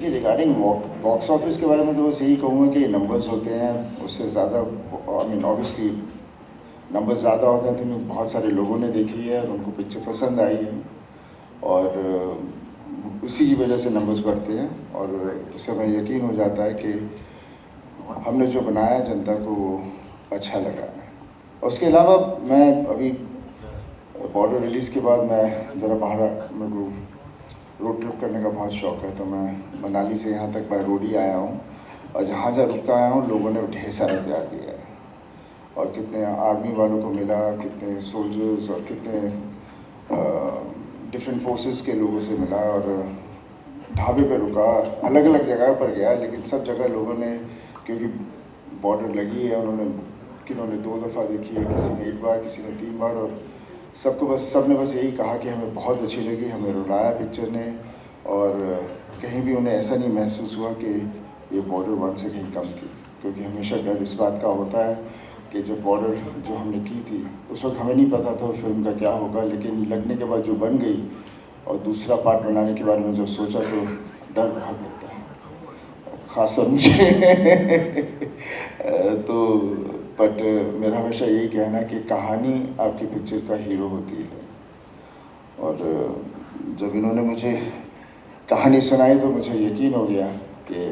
देखिए regarding box office के बारे में तो बस यही कहूँगा कि नंबर्स होते हैं, उससे ज़्यादा आई मीन ऑब्वियसली नंबर्स ज़्यादा होते हैं तो बहुत सारे लोगों ने देखी है और उनको पिक्चर पसंद आई है और उसी की वजह से नंबर्स बढ़ते हैं और उससे हमें यकीन हो जाता है कि हमने जो बनाया जनता को वो अच्छा लगा है। उसके अलावा मैं अभी बॉर्डर रिलीज़ के बाद मैं ज़रा बाहर, मेरे को रोड ट्रिप करने का बहुत शौक़ है, तो मैं मनाली से यहाँ तक बाय रोड ही आया हूँ और जहाँ जहाँ रुकता आया हूँ लोगों ने ढेर सारा प्यार दिया है और कितने आर्मी वालों को मिला, कितने सोल्जर्स और कितने डिफरेंट फोर्सेस के लोगों से मिला और ढाबे पे रुका, अलग अलग जगह पर गया, लेकिन सब जगह लोगों ने, क्योंकि बॉर्डर लगी है, उन्होंने किन्होंने 2 दफ़ा देखी है, किसी ने 1 बार, किसी ने 3 बार और सब ने बस यही कहा कि हमें बहुत अच्छी लगी, हमें रुलाया पिक्चर ने और कहीं भी उन्हें ऐसा नहीं महसूस हुआ कि ये बॉर्डर 1 से कहीं कम थी, क्योंकि हमेशा डर इस बात का होता है कि जब बॉर्डर जो हमने की थी उस वक्त हमें नहीं पता था फिल्म का क्या होगा, लेकिन लगने के बाद जो बन गई और दूसरा पार्ट बनाने के बारे में जब सोचा तो डर बहुत लगता है, ख़ासकर मुझे तो बट मेरा हमेशा यही कहना है कि कहानी आपकी पिक्चर का हीरो होती है और जब इन्होंने मुझे कहानी सुनाई तो मुझे यकीन हो गया कि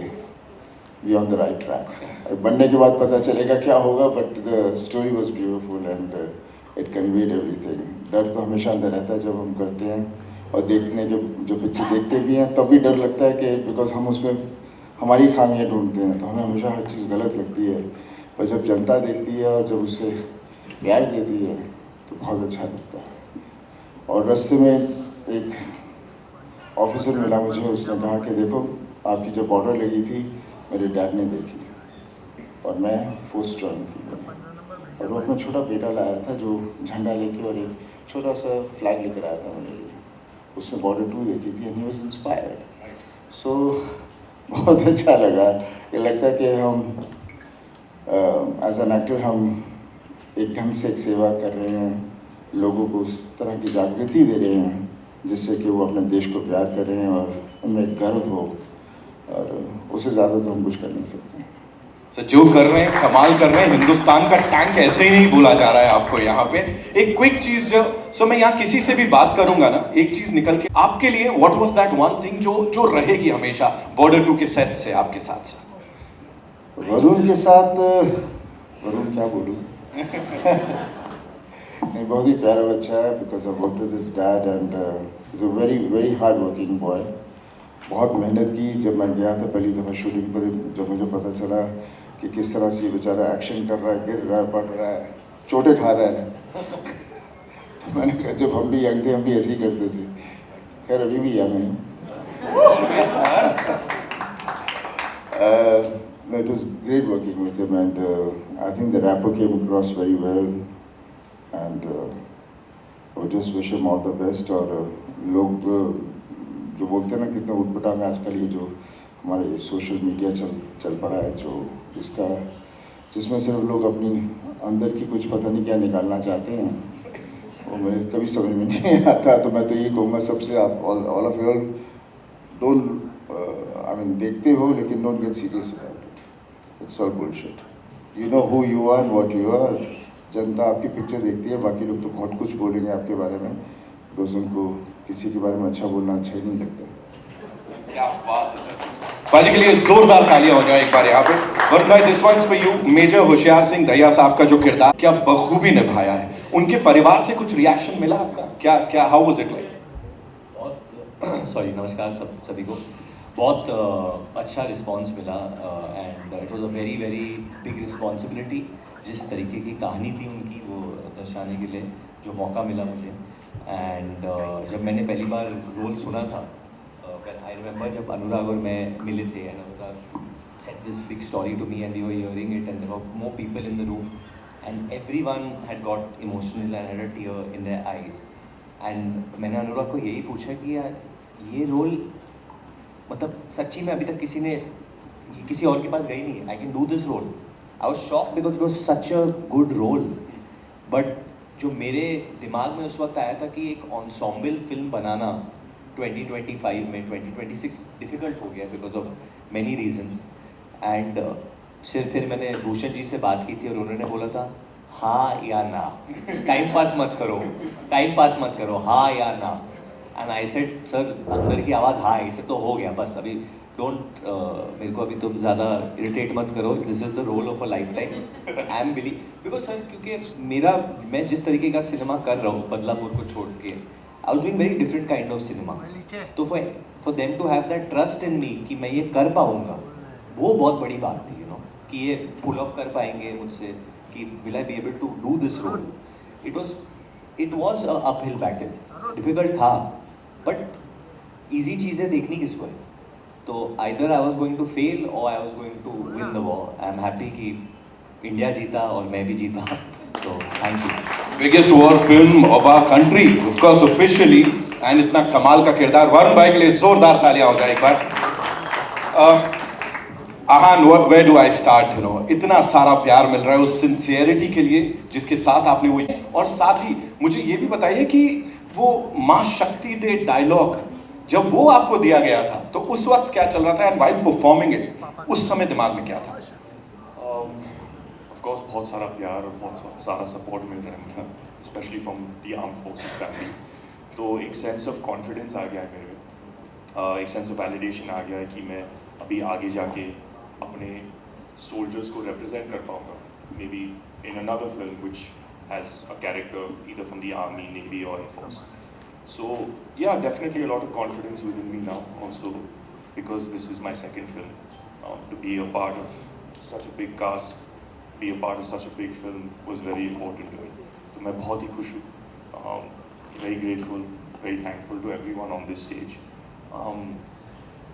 we on the right track. बनने के बाद पता चलेगा क्या होगा, but the story was beautiful and it conveyed everything. डर तो हमेशा अंदर रहता है जब हम करते हैं और देखने के जब पिक्चर देखते भी हैं तब भी डर लगता है कि बिकॉज हम उसमें हमारी खामियां ढूंढते हैं तो हमें हमेशा हर चीज़ गलत लगती है, पर जब जनता देखती है और जब उससे प्यार देती है तो बहुत अच्छा लगता है। और रास्ते में एक ऑफिसर मिला मुझे, उसने कहा कि देखो आपकी जब बॉर्डर लगी थी मेरे डैड ने देखी और मैं फर्स्ट ज्वाइन की और वो अपना छोटा बेटा लाया था जो झंडा लेके और एक छोटा सा फ्लैग लेकर आया था मेरे लिए। उसने बॉर्डर 2 देखी थी एंड ही वाज इंस्पायर्ड। सो बहुत अच्छा लगा। ये लगता है कि हम एज एन एक्टर हम एक ढंग से एक सेवा कर रहे हैं, लोगों को उस तरह की जागृति दे रहे हैं जिससे कि वो अपने देश को प्यार करें और उनमें गर्व हो, और उससे ज़्यादा तो हम कुछ कर नहीं सकते। सर जो कर रहे हैं कमाल कर रहे हैं, हिंदुस्तान का टैंक ऐसे ही नहीं बोला जा रहा है आपको यहाँ पे। एक क्विक चीज जो सो मैं यहाँ किसी से भी बात करूंगा ना, एक चीज निकल के आपके लिए what was that one thing जो रहेगी हमेशा बॉर्डर 2 के सेट से आपके साथ? वरुण के साथ, वरुण क्या बोलूँ नहीं, बहुत ही प्यारा बच्चा है because I worked with his dad and is a very very hard working boy. बहुत मेहनत की। जब मैं गया था पहली दफ़ा शूटिंग पर, जब मुझे पता चला कि किस तरह से ये बेचारा एक्शन कर रहा है, गिर रहा है, पड़ रहा है, चोटें खा रहा है तो मैंने कहा जब हम भी यंग थे हम भी ऐसे ही करते थे। खैर अभी भी यंग हैं। It was great working with him and I think the rapport came across very well and I would just wish him all the best। और लोग जो बोलते हैं ना कितना उठपटांग आजकल ये जो हमारे सोशल मीडिया चल पड़ा है, जो जिसमें सिर्फ लोग अपनी अंदर की कुछ पता नहीं क्या निकालना चाहते हैं, वो मेरे कभी समझ में नहीं आता। तो मैं तो यही कहूँगा सबसे, आप all of you all don't I mean देखते हो लेकिन don't get serious about it, it's all bullshit. You know who you are and what you are. जनता आपकी पिक्चर देखती है, बाकी लोग तो बहुत कुछ बोलेंगे आपके बारे में, बिकॉज उनको किसी के बारे में अच्छा बोलना अच्छा ही नहीं लगता। क्या बात है सर, बाजी के लिए जोरदार तालियां हो जाए एक बार यहाँ पे। वरुण भाई, this one's for you. Major Hoshiyar Singh Dahiya साहब का जो किरदार क्या बखूबी निभाया है, उनके परिवार से कुछ रिएक्शन मिला आपका? क्या हाउ वाज इट लाइक? बहुत सॉरी, नमस्कार सभी को। बहुत अच्छा रिस्पांस मिला and it was a very very big responsibility. जिस तरीके की कहानी थी उनकी वो दर्शाने के लिए जो मौका मिला मुझे, एंड जब मैंने पहली बार रोल सुना था, आई रिमेंबर जब अनुराग और मैं मिले थे and Anurag said this big story to me and we were hearing it and there were more people in the room and everyone had got emotional and had a tear in their eyes. And मैंने अनुराग को यही पूछा कि यार ये role मतलब सच्ची में अभी तक किसी और के पास गई नहीं है, I can do this role. I was shocked because it was such a good role, but जो मेरे दिमाग में उस वक्त आया था कि एक एन्सेम्बल फिल्म बनाना 2025 में 2026 डिफ़िकल्ट हो गया because of many reasons and फिर मैंने भूषण जी से बात की थी और उन्होंने बोला था हाँ या ना, टाइम पास मत करो, हाँ या ना। एंड आई सेड सर अंदर की आवाज़ हाँ ऐसे तो हो गया, बस अभी डोंट मेरे को अभी तुम ज़्यादा इरिटेट मत करो, this is the role of a lifetime. I am believe because sir क्योंकि मैं जिस तरीके का सिनेमा कर रहा हूँ बदलापुर को छोड़ के, I was doing very different kind of cinema. तो for them to have that trust in me कि मैं ये कर पाऊँगा, वो बहुत बड़ी बात थी, कि ये पुल ऑफ कर पाएंगे मुझसे, कि will I be able to do this role. It was a uphill battle, difficult था, बट ईजी चीज़ें देखनी किसको है। तो either I was going to fail और I was going to win the war. I am happy कि India जीता और मैं भी जीता, तो thank you. Biggest war film of our country, of course officially, and इतना कमाल का किरदार, वरुण भाई के लिए जोरदार तालियां हो जाए एक बार। आहान, where do I start? इतना सारा प्यार मिल रहा है उस सिंसियरिटी के लिए जिसके साथ आपने वो, और साथ ही मुझे ये भी बताइए कि वो माँ शक्ति दे डायलॉग जब वो आपको दिया गया था तो उस वक्त क्या चल रहा था, एंड व्हाइल परफॉर्मिंग इट उस समय दिमाग में क्या था? ऑफ कोर्स बहुत सारा प्यार और बहुत सारा सपोर्ट मिल रहा है मुझे, specially from the armed forces family. तो एक सेंस ऑफ कॉन्फिडेंस आ गया है मेरे में, एक सेंस ऑफ वैलिडेशन आ गया है कि मैं अभी आगे जाके अपने सोल्जर्स को रिप्रेजेंट कर पाऊंगा, may be in another film which has a character either from the army, navy और air force. So yeah, definitely a lot of confidence within me now also, because this is my second film. To be a part of such a big cast, be a part of such a big film was very important to me. तो मैं बहुत ही खुश हूँ, very grateful, very thankful to everyone on this stage.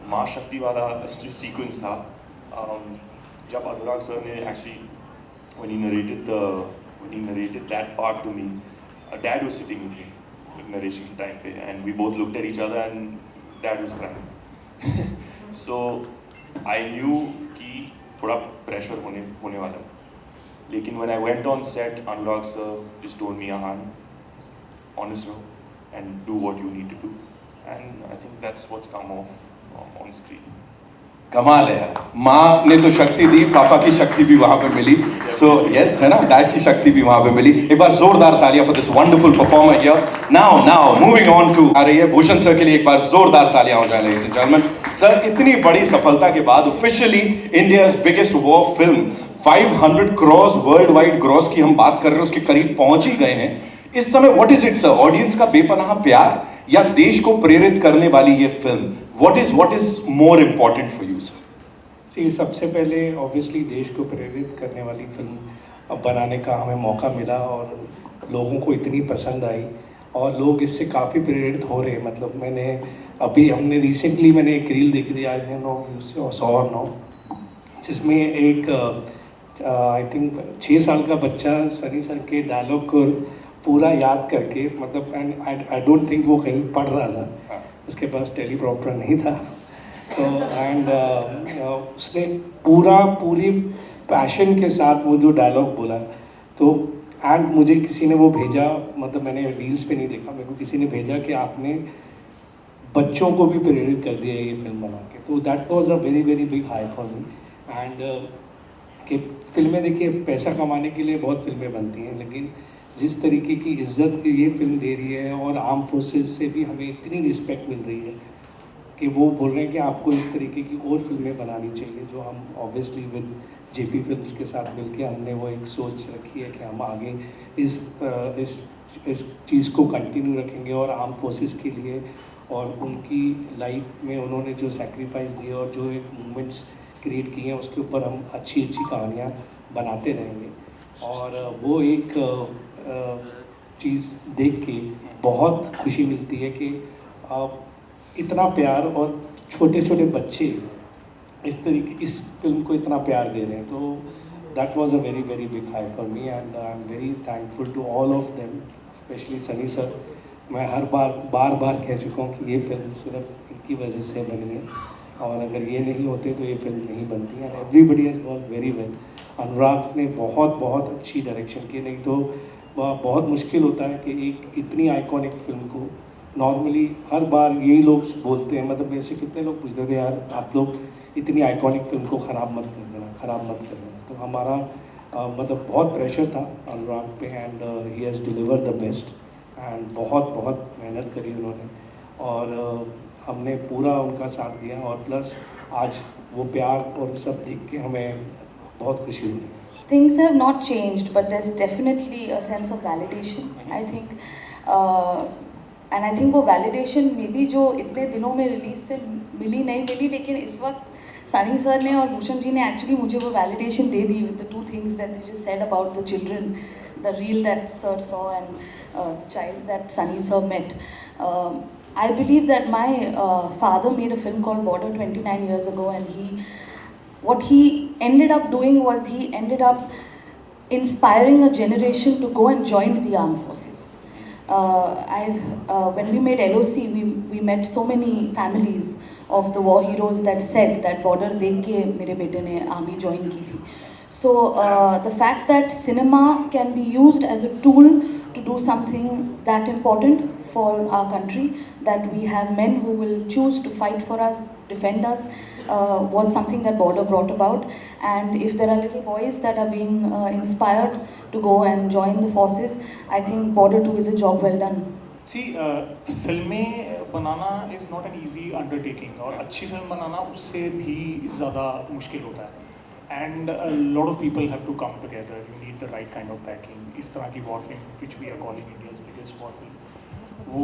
माँ शक्ति वाला जो sequence था, जब अनुराग सर ने actually when he narrated that part to me, Dad was sitting with me narration time pe, and we both looked at each other and Dad was crying. So I knew कि थोड़ा pressure होने वाला है, लेकिन when I went on set, Anurag sir just told me, Ahan, honest rho and do what you need to do, and I think that's what's come off on screen. कमाल है यार, माँ ने तो शक्ति दी, पापा की शक्ति भी वहां पे मिली, सो यस है ना, डैड की शक्ति भी वहां पे मिली। एक बार जोरदार तालियां for this wonderful performer here. Now moving on to आ रही है भूषण सर के लिए, एक बार जोरदार तालियां हो जाए लेडीज एंड जेंटलमैन। सर इतनी बड़ी सफलता के बाद officially India's biggest war film 500 cross world wide gross की हम बात कर रहे हैं, उसके करीब पहुंच ही गए हैं इस समय। What is it sir, audience का बेपनाह प्यार या देश को प्रेरित करने वाली ये film, what is more important for you sir? सी सबसे पहले ऑब्वियसली देश को प्रेरित करने वाली फिल्म बनाने का हमें मौका मिला और लोगों को इतनी पसंद आई और लोग इससे काफ़ी प्रेरित हो रहे हैं। मतलब हमने रिसेंटली एक रील देखी थी, आई डोंट नो सॉ और नो, जिसमें एक आई थिंक 6 साल का बच्चा सनी सर के डायलॉग को पूरा याद करके, मतलब एंड आई डोंट थिंक वो कहीं पढ़ रहा था, उसके पास टेलीप्रॉम्प्टर नहीं था, तो एंड उसने पूरी पैशन के साथ वो जो डायलॉग बोला, तो एंड मुझे किसी ने वो भेजा, मतलब मैंने रील्स पे नहीं देखा, मेरे को किसी ने भेजा कि आपने बच्चों को भी प्रेरित कर दिया ये फिल्म बना के, तो that was a very very big high for me. And कि फिल्में देखिए पैसा कमाने के लिए बहुत फिल्में बनती हैं, लेकिन जिस तरीके की इज्जत ये फिल्म दे रही है और आर्म फोर्सेस से भी हमें इतनी रिस्पेक्ट मिल रही है कि वो बोल रहे हैं कि आपको इस तरीके की और फिल्में बनानी चाहिए, जो हम ऑब्वियसली विद जेपी फिल्म्स के साथ मिलके हमने वो एक सोच रखी है कि हम आगे इस चीज़ को कंटिन्यू रखेंगे और आर्म फोर्सेस के लिए और उनकी लाइफ में उन्होंने जो सेक्रीफाइस दिए और जो एक मूवमेंट्स क्रिएट किए हैं उसके ऊपर हम अच्छी कहानियाँ बनाते रहेंगे। और वो एक चीज़ देख के बहुत खुशी मिलती है कि इतना प्यार और छोटे छोटे बच्चे इस फिल्म को इतना प्यार दे रहे हैं, तो that was a very very big high for me and I am very thankful to all of them, specially Sunny sir. मैं हर बार कह चुका हूँ कि ये फिल्म सिर्फ इनकी वजह से बनी है और अगर ये नहीं होते तो ये फिल्म नहीं बनती है। Everybody has work very well. Anurag ने बहुत अच्छी डायरेक्शन की, नहीं तो बहुत मुश्किल होता है कि एक इतनी आइकॉनिक फिल्म को नॉर्मली हर बार यही लोग बोलते हैं, मतलब मेरे से कितने लोग पूछते थे यार आप लोग इतनी आइकॉनिक फिल्म को ख़राब मत कर देना, ख़राब मत कर देना। तो हमारा मतलब बहुत प्रेशर था अनुराग पे, and he has deliver the best, and बहुत बहुत मेहनत करी उन्होंने, और हमने पूरा उनका साथ दिया, और प्लस आज वो प्यार और सब देख के हमें बहुत खुशी हुई। Things have not changed, but there's definitely a sense of validation, I think. And I think वो validation maybe जो इतने दिनों में रिलीज से मिली नहीं मिली, लेकिन इस वक्त सनी सर ने और भूषण जी ने actually मुझे वो validation they the with the two things that they just said about the children, the reel that sir saw and the child that Sunny sir met. I believe that my father made a film called Border 29 years ago, and what he ended up doing was he ended up inspiring a generation to go and join the armed forces. When we made LOC, we met so many families of the war heroes that said that border dekh ke mere bete ne army join ki thi. So the fact that cinema can be used as a tool to do something that important for our country, that we have men who will choose to fight for us, defend us, was something that Border brought about. And if there are little boys that are being inspired to go and join the forces, I think Border 2 is a job well done. See, फिल्में बनाना is not an easy undertaking, और अच्छी film बनाना उससे भी ज़्यादा मुश्किल होता है। And lot of people have to come together, you need the right kind of backing. इस तरह की war film which we are calling India's biggest war film, वो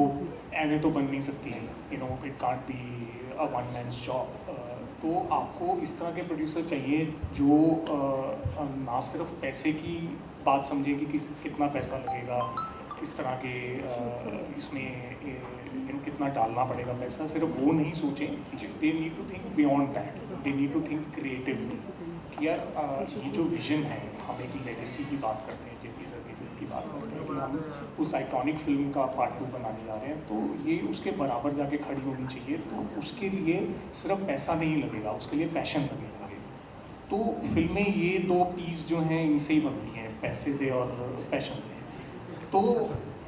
ऐसे तो बन नहीं सकती है, you know, it can't be a one man's job. तो आपको इस तरह के प्रोड्यूसर चाहिए जो ना सिर्फ पैसे की बात समझे कि कितना पैसा लगेगा, किस तरह के इसमें कितना डालना पड़ेगा पैसा, सिर्फ वो नहीं सोचें। They need to think beyond that, they need to think creatively कि यार ये जो विजन है, हम एक लेगेसी की बात करते हैं, जेपी सर की फिल्म की बात करते हैं कि हम उस आइकॉनिक फिल्म का पार्ट 2 बनाने जा रहे हैं, तो ये उसके बराबर जाके खड़ी होनी चाहिए। तो उसके लिए सिर्फ पैसा नहीं लगेगा, उसके लिए पैशन लगेगा। तो फिल्में ये दो पीस जो हैं इनसे ही बनती हैं, पैसे से और पैशन से। तो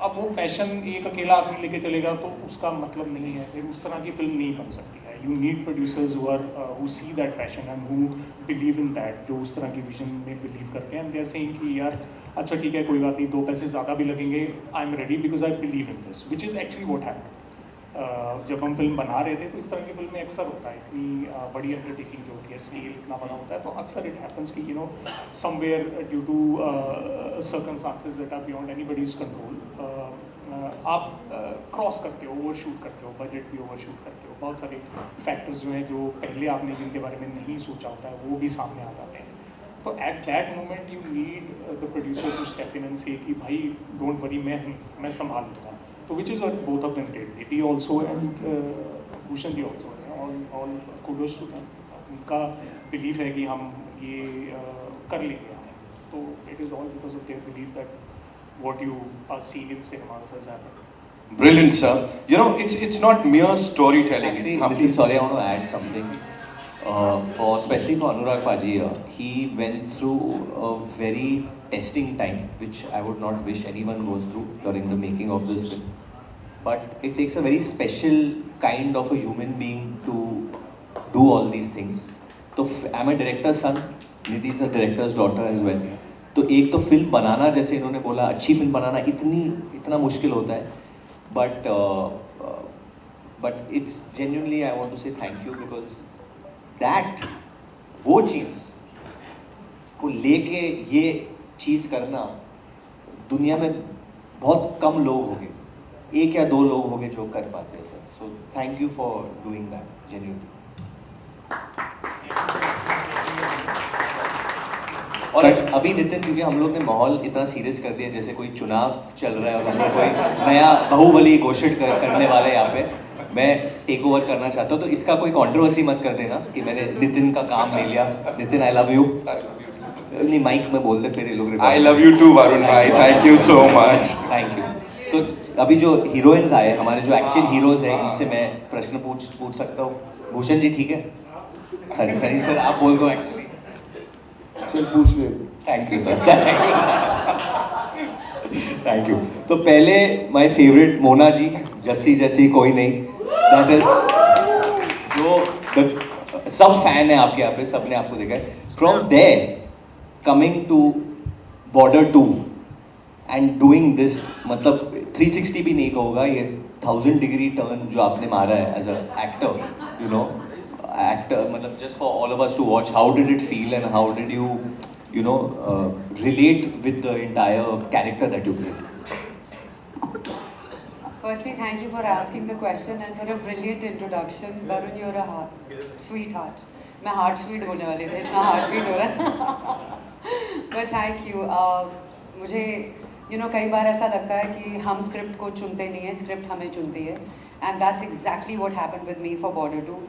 अब वो पैशन एक अकेला आदमी लेके चलेगा तो उसका मतलब नहीं है, फिर उस तरह की फिल्म नहीं बन सकती है। You need producers who see that passion and who believe in that, जो उस तरह की विजन में बिलीव करते हैं। दे आर सेइंग कि यार अच्छा ठीक है, कोई बात नहीं, 2 पैसे ज़्यादा भी लगेंगे, I am ready because I believe in this, which is actually what happened. जब हम फिल्म बना रहे थे तो इस तरह की फिल्में अक्सर होता है, इतनी बड़ी अंडरटेकिंग जो होती है, स्केल इतना बड़ा होता है, तो अक्सर इट हैपन्स कि you know somewhere due to circumstances that are beyond anybody's control आप क्रॉस करते हो, ओवरशूट करते हो, बजट भी ओवरशूट करते हो, बहुत सारे फैक्टर्स जो हैं जो पहले आपने जिनके बारे में नहीं सोचा होता है वो भी सामने आ जाते हैं। तो at that moment you need the producer to step in and say कि भाई डोंट वरी, मैं संभाल लूँगा। तो which is what both of them did, Nidhi also and Bhushan ji also, all kudos to them. उनका बिलीव है कि हम ये कर लेंगे, तो it is all because of their believe that what you are seeing in cinemas has happened. Brilliant, sir. You know, it's not mere storytelling. Actually, Nitin, sorry, I want to add something. Especially for Anurag Paji, he went through a very testing time, which I would not wish anyone goes through during the making of this film. But it takes a very special kind of a human being to do all these things. So I'm a director's son. Nidhi is a director's daughter as well. तो एक तो film बनाना, जैसे इन्होंने बोला, अच्छी film बनाना इतना मुश्किल होता है, but it's genuinely I want to say thank you, because that वो चीज़ को लेके ये चीज़ करना दुनिया में बहुत कम लोग होंगे, 1 या 2 लोग होंगे जो कर पाते हैं sir. So thank you for doing that genuinely. और अभी नितिन, क्योंकि हम लोग ने माहौल इतना सीरियस कर दिया, जैसे कोई चुनाव चल रहा है और हमें कोई नया बाहुबली घोषित करने वाला है यहाँ पे, मैं टेक ओवर करना चाहता हूँ। तो इसका कोई कंट्रोवर्सी मत कर देना कि मैंने नितिन का काम ले लिया। Nitin, I love you. नहीं, माइक में बोल दे, फिर ये लोग। I love you too Varun भाई, thank you so much. Thank you. तो अभी जो हीरोइंस आए, हमारे जो एक्चुअल हीरोज हैं, इनसे मैं प्रश्न पूछ सकता हूँ। भूषण जी ठीक है? सर आप बोल दो एक्चुअली। चल पूछ ले। Thank you sir, thank you. तो पहले माय फेवरेट मोना जी, जस्सी जैसी कोई नहीं, दैट इज जो सब फैन है आपके यहाँ पे, सबने आपको देखा है. From there coming to Border 2 and doing this, मतलब 360 भी नहीं कहूँगा, ये 1000 डिग्री टर्न जो आपने मारा है as a actor, you know, actor, मतलब just for all of us to watch, how did it feel and how did you know, relate with the entire character that you played? Firstly, thank you for asking the question and for a brilliant introduction. Varun, you're a sweetheart. मैं heart sweet बोलने वाली थी, इतना heart beat हो रहा है. But thank you. मुझे कई बार ऐसा लगता है कि हम स्क्रिप्ट को चुनते नहीं है, स्क्रिप्ट हमें चुनती है. And that's exactly what happened with me for Border 2.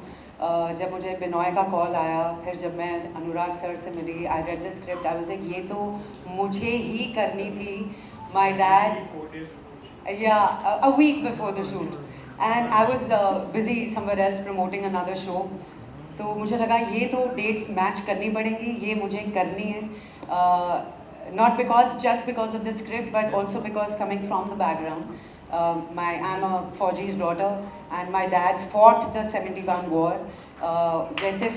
जब मुझे बिनॉय का कॉल आया, फिर जब मैं अनुराग सर से मिली, I read the script, I was like ये तो मुझे ही करनी थी. My dad, a week before the shoot, and I was busy somewhere else promoting another show. तो मुझे लगा ये तो डेट्स मैच करनी पड़ेंगी, ये मुझे करनी है. Not just because of the script, but also because coming from the background. I'm a Fauji's daughter, and my dad fought the 71 war. जैसे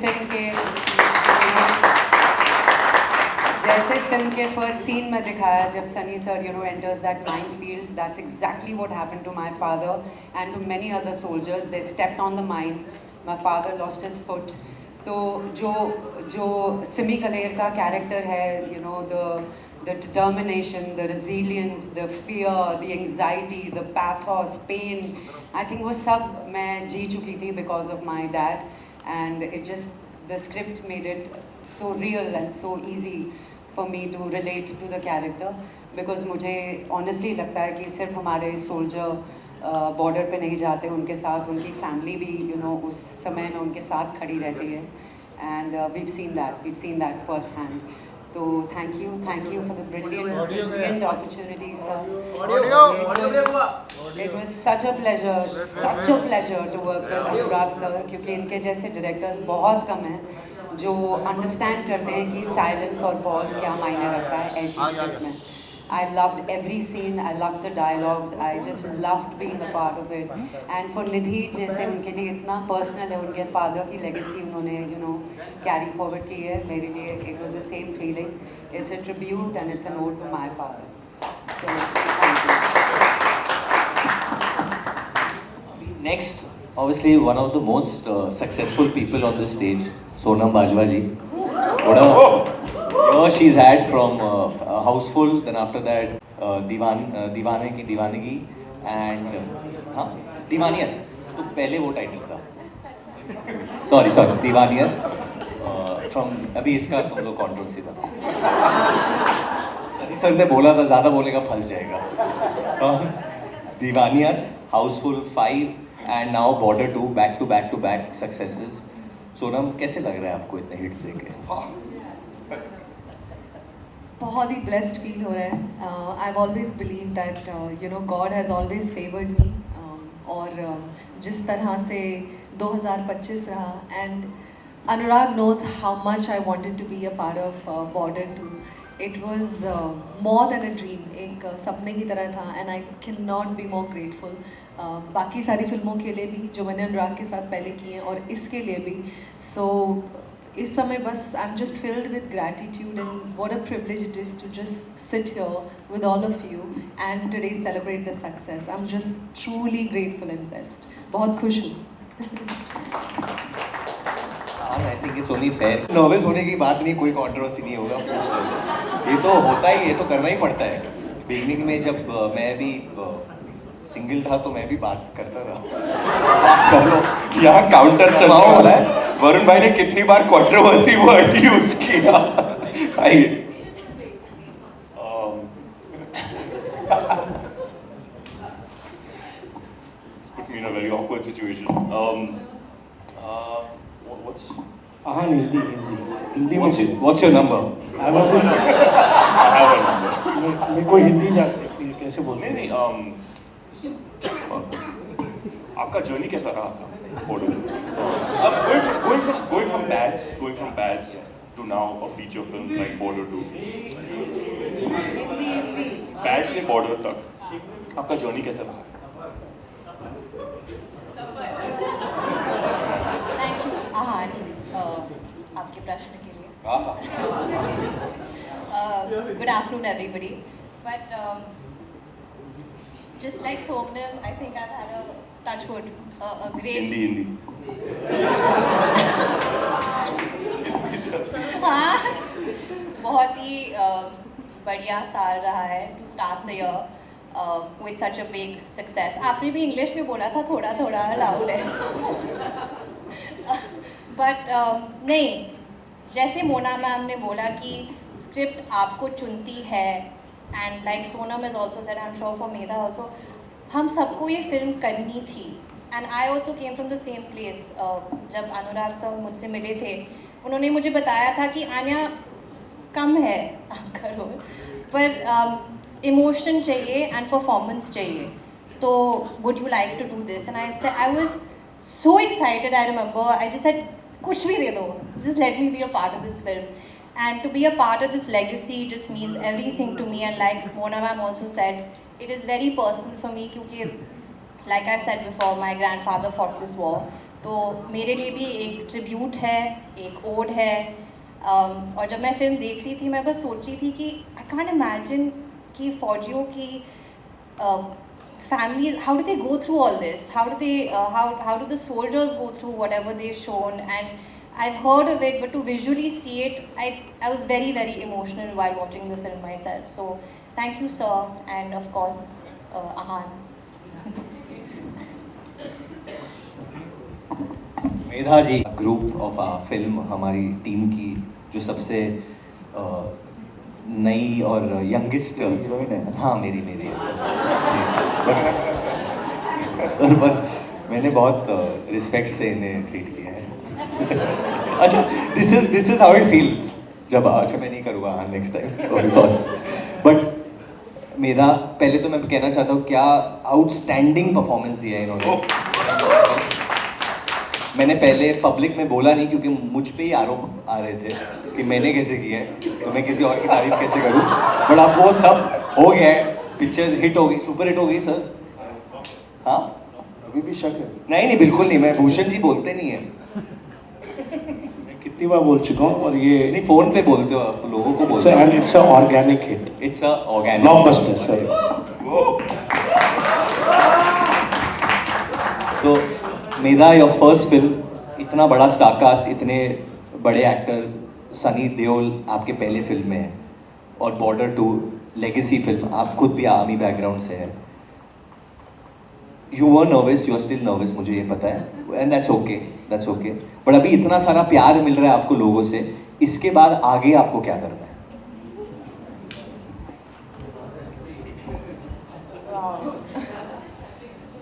फिल्म के फर्स्ट सीन में दिखाया, जब Sunny sir enters that minefield, that's exactly what happened to my father and to many other soldiers. They stepped on the mine. My father lost his foot. तो जो सिमी कलेर का character है, the determination, the resilience, the fear, the anxiety, the pathos, pain, I think वो सब मैं जी चुकी थी because of my dad, and the script made it so real and so easy for me to relate to the character, because मुझे honestly लगता है कि सिर्फ हमारे soldier बॉर्डर पे नहीं जाते, उनके साथ उनकी फैमिली भी उस समय में उनके साथ खड़ी रहती है. And we've seen that first hand. So thank you for the brilliant opportunity, sir. It was such a pleasure to work with Anurag sir, क्योंकि इनके जैसे डायरेक्टर्स बहुत कम हैं जो अंडरस्टैंड करते हैं कि साइलेंस और पॉज क्या मायने रखता है ऐसी स्क्रिप्ट में. I loved every scene, I loved the dialogues, I just loved being a part of it. And for Nidhi, जैसे उनके लिए इतना personal है, उनके father की legacy उन्होंने carry forward की है, मेरे लिए it was the same feeling. It's a tribute and it's an ode to my father. So thank you. Next, obviously one of the most successful people on the stage, Sonam Bajwa ji. What a year she's had from Houseful, then after that दीवाने की दीवानगी and Deewaniyat, तो पहले वो title था, sorry Deewaniyat. From अभी इसका तुम लोग कॉन्ट्रोवर्सी था, सनी सर ने बोला था ज़्यादा बोलेगा फंस जाएगा. Deewaniyat, Housefull 5 and now Border 2, back to back successes. Sonam, कैसे लग रहा है आपको इतने हिट्स देके? बहुत ही ब्लेस्ड फील हो रहा है. I always believe that God has always favoured me, और जिस तरह से 2025 रहा, and Anurag knows how much I wanted to be a part of Border 2. It was more than a dream, एक सपने की तरह था, and I can not be more grateful बाकी सारी फिल्मों के लिए भी जो मैंने अनुराग के साथ पहले की हैं, और इसके लिए भी. सो इस समय बस I am just filled with gratitude, and what a privilege it is to just sit here with all of you and today celebrate the success. I am just truly grateful and blessed. बहुत खुश हूँ. I think it's only fair. Nervous होने की बात नहीं, कोई controversy नहीं होगा, पूछ लो. ये तो होता ही, ये तो करना ही पड़ता है. बिगिनिंग में जब मैं भी सिंगल था तो मैं भी बात करता था. बात कर लो. यहाँ काउंटर चलने वाला है. वरुण भाई ने कितनी बार कंट्रोवर्सी वर्ड यूज किया. आइए. It's put me in a very awkward situation. What's हाँ, हिंदी में. What's your number? I was just I have a number. मैं कोई हिंदी जानते हैं कैसे बोलते नहीं हैं. आपका जर्नी कैसा रहा था border? going from bads to now a feature film like Border 2. Bad से बॉर्डर तक आपका जर्नी कैसा रहा? आपके प्रश्न के लिए. आहा, Good afternoon, everybody. But just like Somnam, I think I've had a touch wood, a great. Hindi हाँ, बहुत ही बढ़िया साल रहा है to start the year with such a big success. आपने भी इंग्लिश में बोला था थोड़ा थोड़ा लाउड है. But नहीं, जैसे मोना मैम ने बोला कि स्क्रिप्ट आपको चुनती है, and like Sonam is also said, I am sure for Medha also, हम सबको ये फिल्म करनी थी. And I also came from the same place. जब अनुराग सर मुझसे मिले थे, उन्होंने मुझे बताया था कि आन्या कम है आप करो, पर इमोशन चाहिए एंड परफॉर्मेंस चाहिए, तो would you like to do this? And I was so excited. I remember I just said कुछ भी दे दो, just let me be a part of this film. And to be a part of this legacy just means everything to me. And like Mona ma'am also said, it is very personal for me क्योंकि like I said before, my grandfather fought this war. तो मेरे लिए भी एक tribute है, एक odd है. और जब मैं फिल्म देख रही थी, मैं बस सोच रही थी कि I can't imagine कि फौजियों की families, how do they go through all this? How do they, how do the soldiers go through whatever they've shown? And I've heard of it, but to visually see it, I was very, very emotional while watching the film myself. So thank you, sir, and of course, Ahan. Medha ji, group of film, हमारी team की जो सबसे नई और youngest heroine है. हाँ, मेरी है सर. पर मैंने बहुत रिस्पेक्ट से इन्हें ट्रीट किया है. अच्छा, this is how it feels जब, अच्छा मैं नहीं करूँगा हाँ नेक्स्ट टाइम, सॉरी. बट मेरा पहले तो मैं कहना चाहता हूँ, क्या आउटस्टैंडिंग परफॉर्मेंस दिया है इन्होंने. मैंने पहले पब्लिक में बोला नहीं क्योंकि मुझ पे ही आरोप आ रहे थे कि मैंने कैसे किया है, तो मैं किसी और की तारीफ कैसे करूं. बट अब वो सब हो गया है, पिक्चर हिट हो गई, सुपर हिट हो गई सर. हाँ, अभी भी शक है? नहीं बिल्कुल नहीं. मैं भूषण जी बोलते नहीं है, मैं कितनी बार बोल चुका हूँ. और ये नहीं फोन पे बोलते हो आप लोगों को बोलते हो. It's a organic hit, it's a organic blockbuster. Sorry. तो मेधा, योर फर्स्ट फिल्म, इतना बड़ा स्टारकास्ट, इतने बड़े एक्टर, सनी देओल आपके पहले फिल्म में है, और बॉर्डर 2 लेगेसी फिल्म, आप खुद भी आर्मी बैकग्राउंड से है. You were nervous, you are still nervous, मुझे ये पता है, एंड दैट्स ओके. बट अभी इतना सारा प्यार मिल रहा है आपको लोगों से, इसके बाद आगे आपको क्या करना है?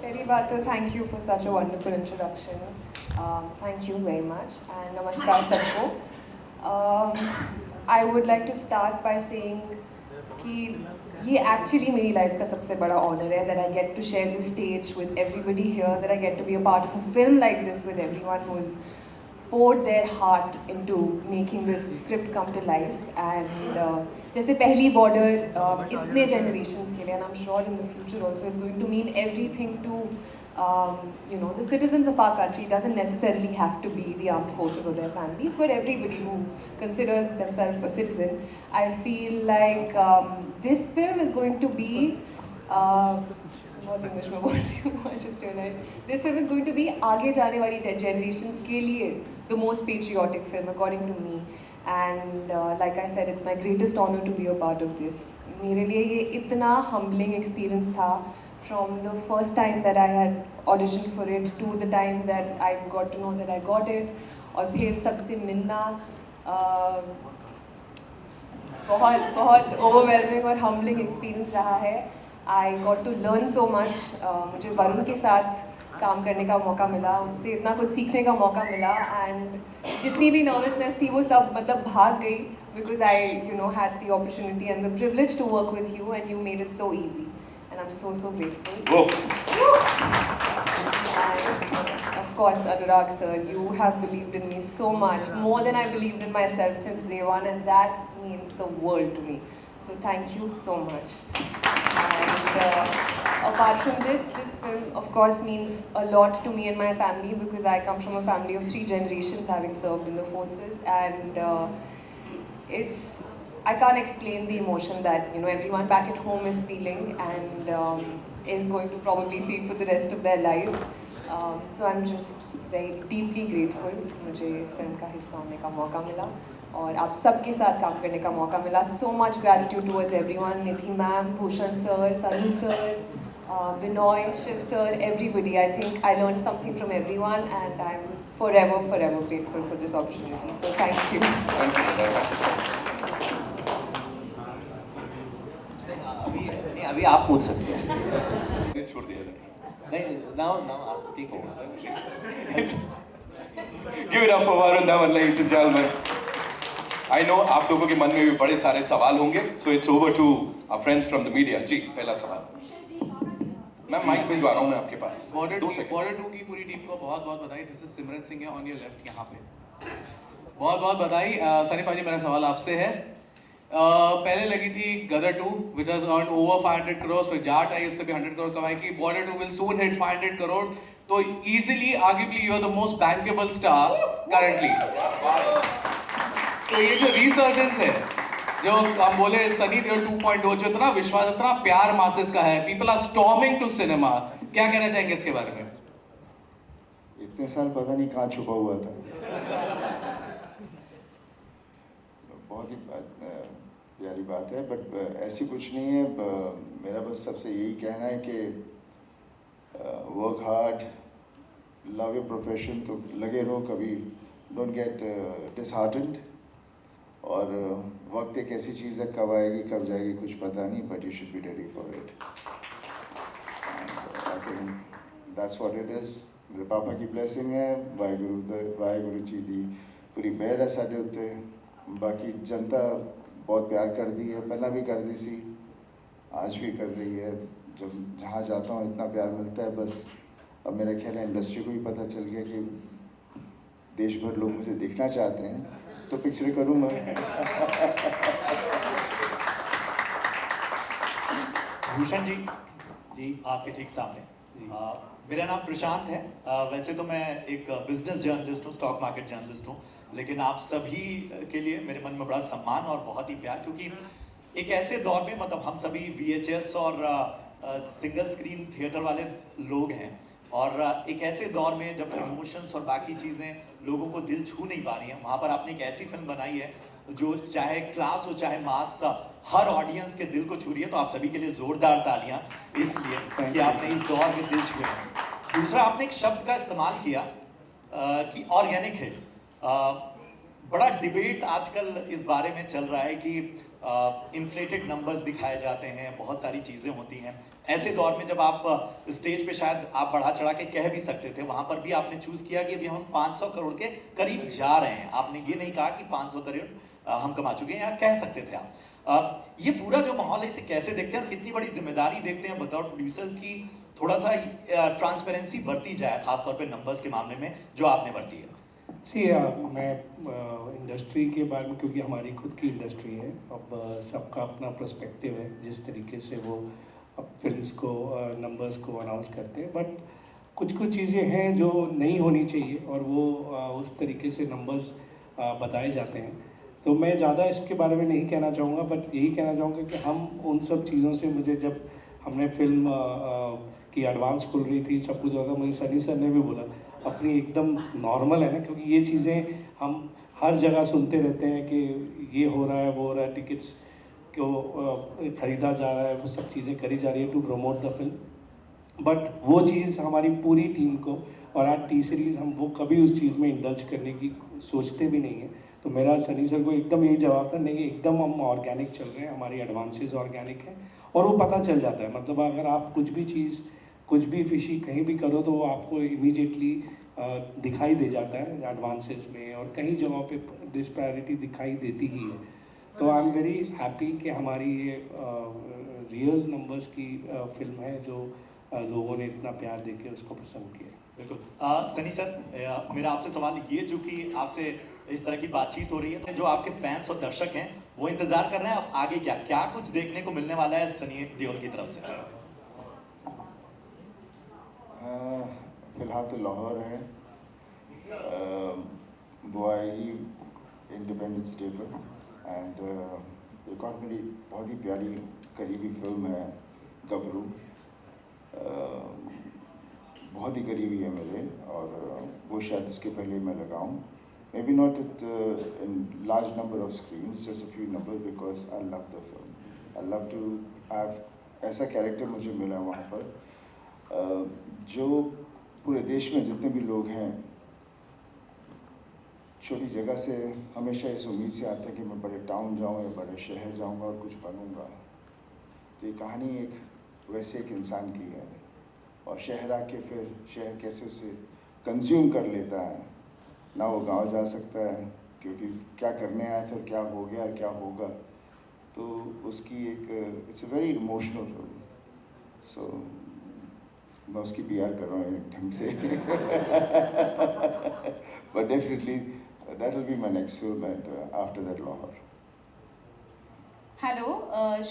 पहली बात तो thank you for such a wonderful introduction. Thank you very much and नमस्कार सबको. I would like to start by saying कि ये एक्चुअली मेरी लाइफ का सबसे बड़ा ऑनर है, that I get to share this stage with everybody here, that I get to be a part of a film like this with everyone who is poured their heart into making this script come to life. And जैसे पहली border इतने generations के लिए, and I'm sure in the future also it's going to mean everything to you know, the citizens of our country. It doesn't necessarily have to be the armed forces or their families, but everybody who considers themselves a citizen. I feel like this film is going to be बहुत English में बोल रही हूँ, I just realized. This film is going to be आगे जाने वाली generations के लिए the most patriotic film according to me. And like I said, it's my greatest honor to be a part of this. मेरे लिए ये इतना humbling experience था, from the first time that I had auditioned for it to the time that I got to know that I got it, और फिर सबसे मिलना बहुत overwhelming और humbling experience रहा है. I got to learn so much. मुझे वरुण के साथ काम करने का मौका मिला, उससे इतना कुछ सीखने का मौका मिला, and जितनी भी nervousness थी वो सब मतलब भाग गई, because I had the opportunity and the privilege to work with you, and you made it so easy, and I'm so grateful. And of course, Anurag sir, you have believed in me so much, more than I believed in myself since day one, and that means the world to me. So thank you so much. And apart from this film of course means a lot to me and my family because I come from a family of 3 generations having served in the forces, and I can't explain the emotion that everyone back at home is feeling and is going to probably feel for the rest of their life. So I'm just very deeply grateful कि मुझे इस film का हिस्सा होने का मौका मिला और आप सबके साथ काम करने का मौका मिला. So much gratitude towards everyone, Nidhi ma'am, Bhushan sir, Sunny sir, Binoy, Shiv sir, everybody. I think I learned something from everyone and I'm forever grateful for this opportunity. So thank you. Thank you very much. अभी आप पूछ सकते हैं. छोड़ दिया था. नहीं, now आप ठीक हो. Give it up for Varun Dhawan, ladies and gentlemen. I know आप लोगों के मन में भी बड़े सारे सवाल होंगे, so it's over to our friends from the media. जी, पहला सवाल. मैं माइक भिजवा रहा हूँ मैं आपके पास. बॉर्डर 2 की पूरी टीम को बहुत बहुत बधाई. दिस इज सिमरन सिंह है ऑन योर लेफ्ट यहाँ पे. बहुत बहुत बधाई. सनी पाजी, मेरा सवाल आपसे है. पहले लगी थी गदर 2 which has earned over 500 crores, फिर जाट आई, उससे भी 100 करोड़ कमाई की. Border 2 will soon hit 500 crore. तो easily, arguably, you are the most bankable star currently. तो ये जो resurgence है, जो हम बोले सनी देओल 2.0, जो इतना विश्वास, इतना प्यार मासेस का है, people are storming to cinema. क्या कहना चाहेंगे इसके बारे में? इतने साल पता नहीं कहाँ छुपा हुआ था. बहुत ही प्यारी बात है, बट ऐसी कुछ नहीं है. मेरा बस सबसे यही कहना है कि work hard, love your profession, तो लगे रहो, कभी डोंट गेट डिसहार्टेंड. और वक्त एक ऐसी चीज़ है, कब आएगी कब जाएगी कुछ पता नहीं, but you should be ready for it. I think that's what it is. मेरे पापा की ब्लेसिंग है, वाहेगुरु जी दी पूरी मेहर है साडे उत्ते. बाकी जनता बहुत प्यार कर दी है, पहला भी कर दी सी, आज भी कर रही है. जब जहाँ जाता हूँ इतना प्यार मिलता है. बस अब मेरा ख्याल है इंडस्ट्री को भी पता चल गया कि देश भर लोग मुझे देखना चाहते हैं, तो पिक्चर करूँगा. भूषण जी आपके ठीक सामने. मेरा नाम प्रशांत है. वैसे तो मैं एक बिजनेस जर्नलिस्ट हूँ, स्टॉक मार्केट जर्नलिस्ट हूँ, लेकिन आप सभी के लिए मेरे मन में बड़ा सम्मान और बहुत ही प्यार, क्योंकि एक ऐसे दौर में मतलब हम सभी VHS और सिंगल स्क्रीन थिएटर वाले लोग हैं, और एक ऐसे दौर में जब इमोशंस और बाकी चीज़ें लोगों को दिल छू नहीं पा रही हैं, वहाँ पर आपने एक ऐसी फिल्म बनाई है जो चाहे क्लास हो चाहे मास, हर ऑडियंस के दिल को छू रही है. तो आप सभी के लिए जोरदार तालियां इसलिए कि आपने इस दौर में दिल छुए. दूसरा, आपने एक शब्द का इस्तेमाल किया कि ऑर्गेनिक है. बड़ा डिबेट आजकल इस बारे में चल रहा है कि इन्फ्लेटेड नंबर्स दिखाए जाते हैं, बहुत सारी चीज़ें होती हैं. ऐसे दौर में जब आप स्टेज पे शायद आप बढ़ा चढ़ा के कह भी सकते थे, वहाँ पर भी आपने चूज़ किया कि अभी हम 500 करोड़ के करीब जा रहे हैं. आपने ये नहीं कहा कि 500 करोड़ हम कमा चुके हैं, या कह सकते थे आप. ये पूरा जो माहौल है इसे कैसे देखते हैं और कितनी बड़ी जिम्मेदारी देखते हैं बतौर प्रोड्यूसर्स की थोड़ा सा ट्रांसपेरेंसी बरती जाए, खासतौर पे नंबर्स के मामले में जो आपने बरती है? मैं इंडस्ट्री के बारे में, क्योंकि हमारी खुद की इंडस्ट्री है, अब सबका अपना पर्सपेक्टिव है जिस तरीके से वो अब फिल्म्स को नंबर्स को अनाउंस करते हैं, बट कुछ चीज़ें हैं जो नहीं होनी चाहिए और वो उस तरीके से नंबर्स बताए जाते हैं. तो मैं ज़्यादा इसके बारे में नहीं कहना चाहूँगा, बट यही कहना चाहूँगा कि हम उन सब चीज़ों से, मुझे जब हमने फिल्म की एडवांस खुल रही थी, सब कुछ होता, मुझे सनी सर ने भी बोला अपनी एकदम नॉर्मल है ना, क्योंकि ये चीज़ें हम हर जगह सुनते रहते हैं कि ये हो रहा है वो हो रहा है, टिकट्स को ख़रीदा जा रहा है, वो सब चीज़ें करी जा रही है to promote the film. But वो चीज़ हमारी पूरी टीम को, और आज टी सीरीज़, हम वो कभी उस चीज़ में इंडल्ज करने की सोचते भी नहीं है. तो मेरा सनी सर को एकदम यही जवाब था, नहीं एकदम हम ऑर्गेनिक चल रहे हैं, हमारी एडवांसेस ऑर्गेनिक है, और वो पता चल जाता है. मतलब अगर आप कुछ भी चीज़, कुछ भी फिशी कहीं भी करो तो वो आपको इमीडिएटली दिखाई दे जाता है एडवांसेस में, और कई जगहों पे दिस प्रायोरिटी दिखाई देती ही है. तो आई एम वेरी हैप्पी कि हमारी ये रियल नंबर्स की फिल्म है जो लोगों ने इतना प्यार देके उसको पसंद किया. बिल्कुल. सनी सर, मेरा आपसे सवाल ये, जो कि आपसे इस तरह की बातचीत हो रही है, तो जो आपके फैंस और दर्शक हैं वो इंतजार कर रहे हैं अब आगे क्या क्या कुछ देखने को मिलने वाला है सनी देओल की तरफ से? फिलहाल तो लाहौर है, वो आएगी इंडिपेंडेंस डे पर। एंड एक और मेरी बहुत ही प्यारी करीबी फिल्म है गबरू, बहुत ही करीबी है मेरे, और वो शायद इसके पहले मैं लगाऊं, maybe not it in large number of screens, just a few number, because I love the film, I love to have ऐसा कैरेक्टर मुझे मिला वहाँ पर जो पूरे देश में जितने भी लोग हैं छोटी जगह से हमेशा इस उम्मीद से आते हैं कि मैं बड़े टाउन जाऊं या बड़े शहर जाऊंगा और कुछ बनूंगा। तो ये कहानी एक वैसे एक इंसान की है, और शहर आके फिर शहर कैसे उसे कंज्यूम कर लेता है, ना वो गांव जा सकता है क्योंकि क्या करने आया था और क्या हो गया और क्या होगा, तो उसकी एक it's a very emotional film. So मैं उसकी PR कर रहा हूँ एक ढंग से but definitely that will be my next film, and after that Lahore. Hello,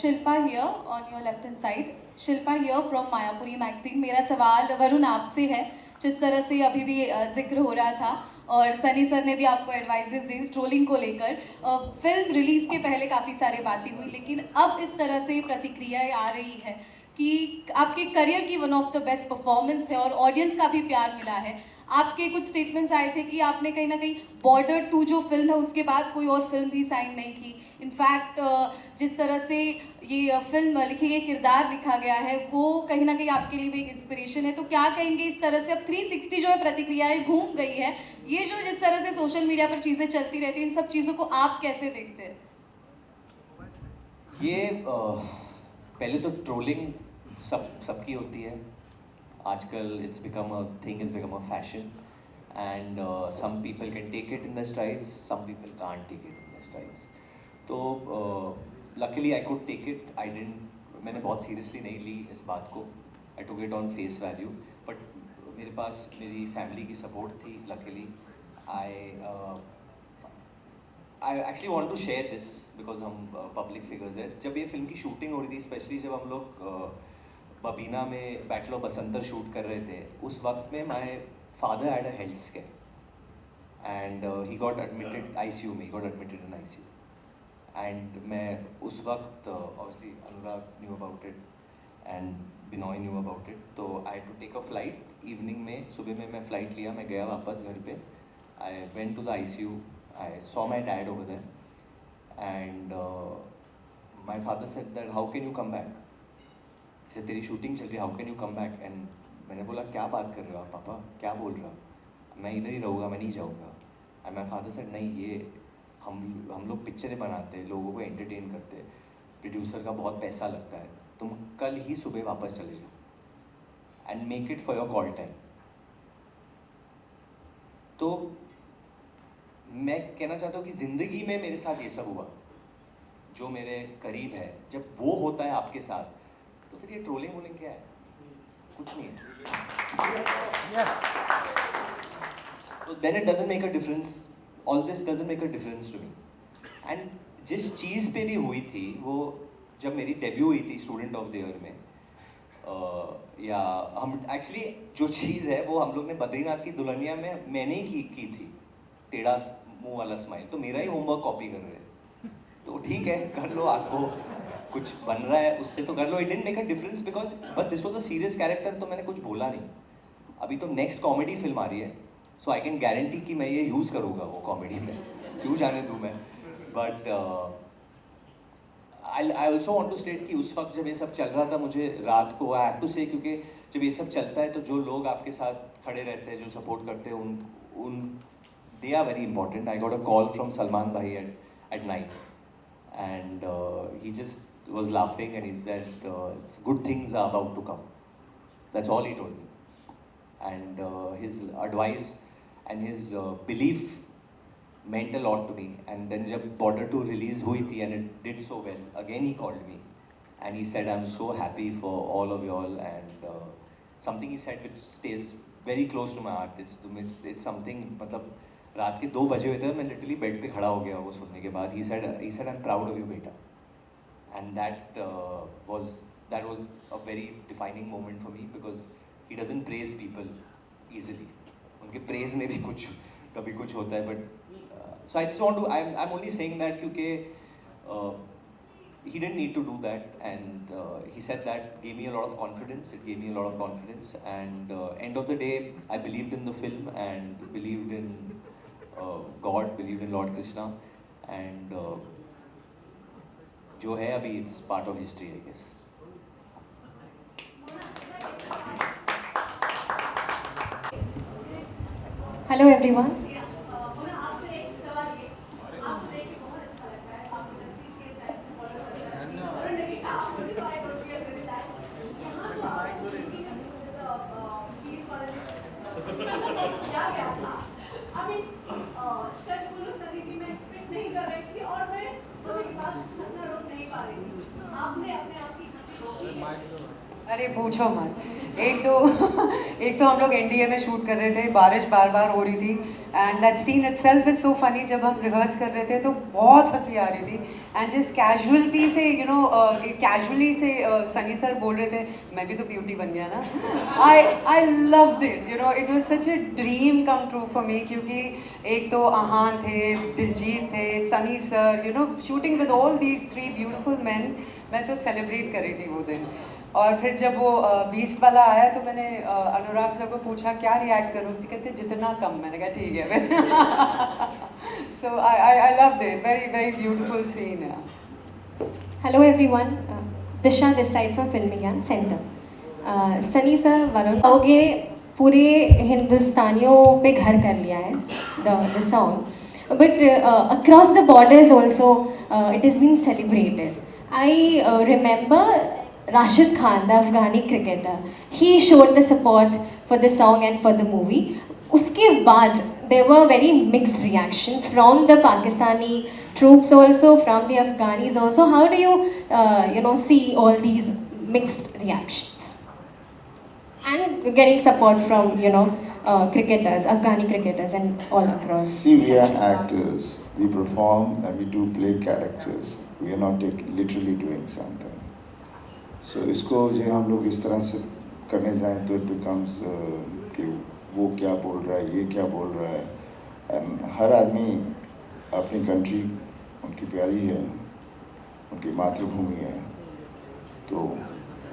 Shilpa here on your left hand side. Shilpa here from Mayapuri magazine. मेरा सवाल वरुण आपसे है, जिस तरह से अभी भी जिक्र हो रहा था और सनी सर ने भी आपको एडवाइजेस दी ट्रोलिंग को लेकर, फिल्म रिलीज के पहले काफ़ी सारी बातें हुई, लेकिन अब इस तरह से प्रतिक्रियाएं आ रही है कि आपके करियर की one of the best performance है और ऑडियंस का भी प्यार मिला है। आपके कुछ स्टेटमेंट्स आए थे कि आपने कहीं ना कहीं बॉर्डर 2 जो फिल्म है उसके बाद कोई और फिल्म भी साइन नहीं की। इनफैक्ट जिस तरह से ये फिल्म लिखी गई, किरदार लिखा गया है, वो कहीं ना कहीं आपके लिए भी एक इंस्पिरेशन है। तो क्या कहेंगे इस तरह से अब 360 जो है प्रतिक्रियाएं घूम गई है, ये जो जिस तरह से सोशल मीडिया पर चीज़ें चलती रहती हैं, इन सब चीज़ों को आप कैसे देखते हैं? ये पहले तो ट्रोलिंग सबकी होती है आजकल, it's become a thing, is become a fashion, and some people can take it in the strides, some people can't take it in the strides. तो luckily I could take it, I didn't, मैंने बहुत seriously नहीं ली इस बात को, I took it on face value, but मेरे पास मेरी फैमिली की सपोर्ट थी। Luckily I actually want to share this because हम पब्लिक फिगर्स है। जब ये फिल्म की शूटिंग हो रही थी, स्पेशली जब हम लोग बबीना में बैटल ऑफ बसंतर शूट कर रहे थे, उस वक्त में my father had a health scare and he got admitted ICU में, he got admitted in ICU, and मैं उस वक्त obviously Anurag knew about it and Binoy knew about it, तो I had to take a flight evening में, सुबह में मैं flight लिया, मैं गया वापस घर पे, I went to the ICU, I saw my dad over there and my father said that how can you come back, जैसे तेरी शूटिंग चल रही है, how can you come back, and मैंने बोला क्या बात कर रहे हो आप पापा, क्या बोल रहा, मैं इधर ही रहूँगा, मैं नहीं जाऊँगा। एंड माई फादर सेड नहीं, ये हम लोग पिक्चरें बनाते हैं, लोगों को एंटरटेन करते हैं, प्रोड्यूसर का बहुत पैसा लगता है, तुम कल ही सुबह वापस चले जाओ and make it for your call time. तो मैं कहना चाहता हूँ कि ज़िंदगी में मेरे साथ ये सब हुआ, जो मेरे करीब है, जब वो होता है आपके साथ, तो फिर ये ट्रोलिंग वोलिंग क्या है, कुछ नहीं है। तो then it doesn't make a difference, all this doesn't make a difference to me. And जिस चीज़ पे भी हुई थी, वो जब मेरी डेब्यू हुई थी स्टूडेंट ऑफ द ईयर में, या हम एक्चुअली जो चीज़ है वो हम लोग ने बद्रीनाथ की दुल्हनिया में मैंने ही की थी, टेढ़ा मुंह वाला स्माइल, तो मेरा ही होमवर्क कॉपी कर रहे हैं, तो ठीक है कर लो, आपको कुछ बन रहा है उससे तो कर लो, it didn't make a difference because but this was a serious character, तो मैंने कुछ बोला नहीं। अभी तो नेक्स्ट कॉमेडी फिल्म आ रही है, सो आई कैन गारंटी कि मैं ये यूज़ करूँगा वो कॉमेडी में, क्यों जाने दूँ मैं, but I also want to state कि उस वक्त जब ये सब चल रहा था, मुझे रात को आई हैव टू से, क्योंकि जब ये सब चलता है तो जो लोग आपके साथ खड़े रहते हैं, जो सपोर्ट करते हैं, उन they are very important. I got a call from Salman bhai at night and he just was laughing and he said good things are about to come, that's all he told me, and his advice and his belief meant a lot to me. And then jab Border 2 release hui thi and it did so well, again he called me and he said I'm so happy for all of y'all, and something he said which stays very close to my heart, it's something matlab रात के 2 बजे हुए थे और मैं literally bed पे खड़ा हो गया वो सुनने के बाद. He said I am proud of you बेटा. And that was a very defining moment for me because he doesn't praise people easily. उनके praise में भी कभी कुछ होता है, but so I just want to I'm only saying that क्योंकि he didn't need to do that, and he said that gave me a lot of confidence. It gave me a lot of confidence, and end of the day I believed in the film and believed in God, believed in Lord Krishna, and जो है अभी it's part of history I guess. Hello everyone. अरे पूछो मत. एक तो हम लोग एनडीए में शूट कर रहे थे, बारिश बार बार हो रही थी, and that scene itself is so funny. जब हम रिहर्स कर रहे थे तो बहुत हंसी आ रही थी, एंड जिस कैजुअलिटी से कैजुअली से सनी सर बोल रहे थे मैं भी तो ब्यूटी बन गया ना. आई loved it. It was such a dream come true for me, क्योंकि एक तो आहान थे, दिलजीत थे, Sunny sir, shooting with all these 3 beautiful man. मैं तो सेलिब्रेट कर रही थी वो दिन. और फिर जब वो 20 वाला आया तो मैंने अनुराग सर को पूछा क्या रिएक्ट करूँ. कहते जितना कम. मैंने कहा ठीक है. So I loved it. Very very beautiful scene है. Hello everyone. Disha this side from Filmi Gyaan centre. Sunny sir, Varun आओगे पूरे हिंदुस्तानियों पे घर कर लिया है the song, but across the borders also it is been celebrated. I remember Rashid Khan, the Afghani cricketer, he showed the support for the song and for the movie. उसके बाद there were very mixed reactions from the Pakistani troops also, from the Afghanis also. How do you see all these mixed reactions and getting support from cricketers, Afghani cricketers, and all across? See, we are actors. We perform and we do play characters. We are not literally doing something. सो इसको जो हम लोग इस तरह से करने जाएं तो इट बिकम्स कि वो क्या बोल रहा है, ये क्या बोल रहा है. एंड हर आदमी अपनी कंट्री उनकी प्यारी है, उनकी मातृभूमि है, तो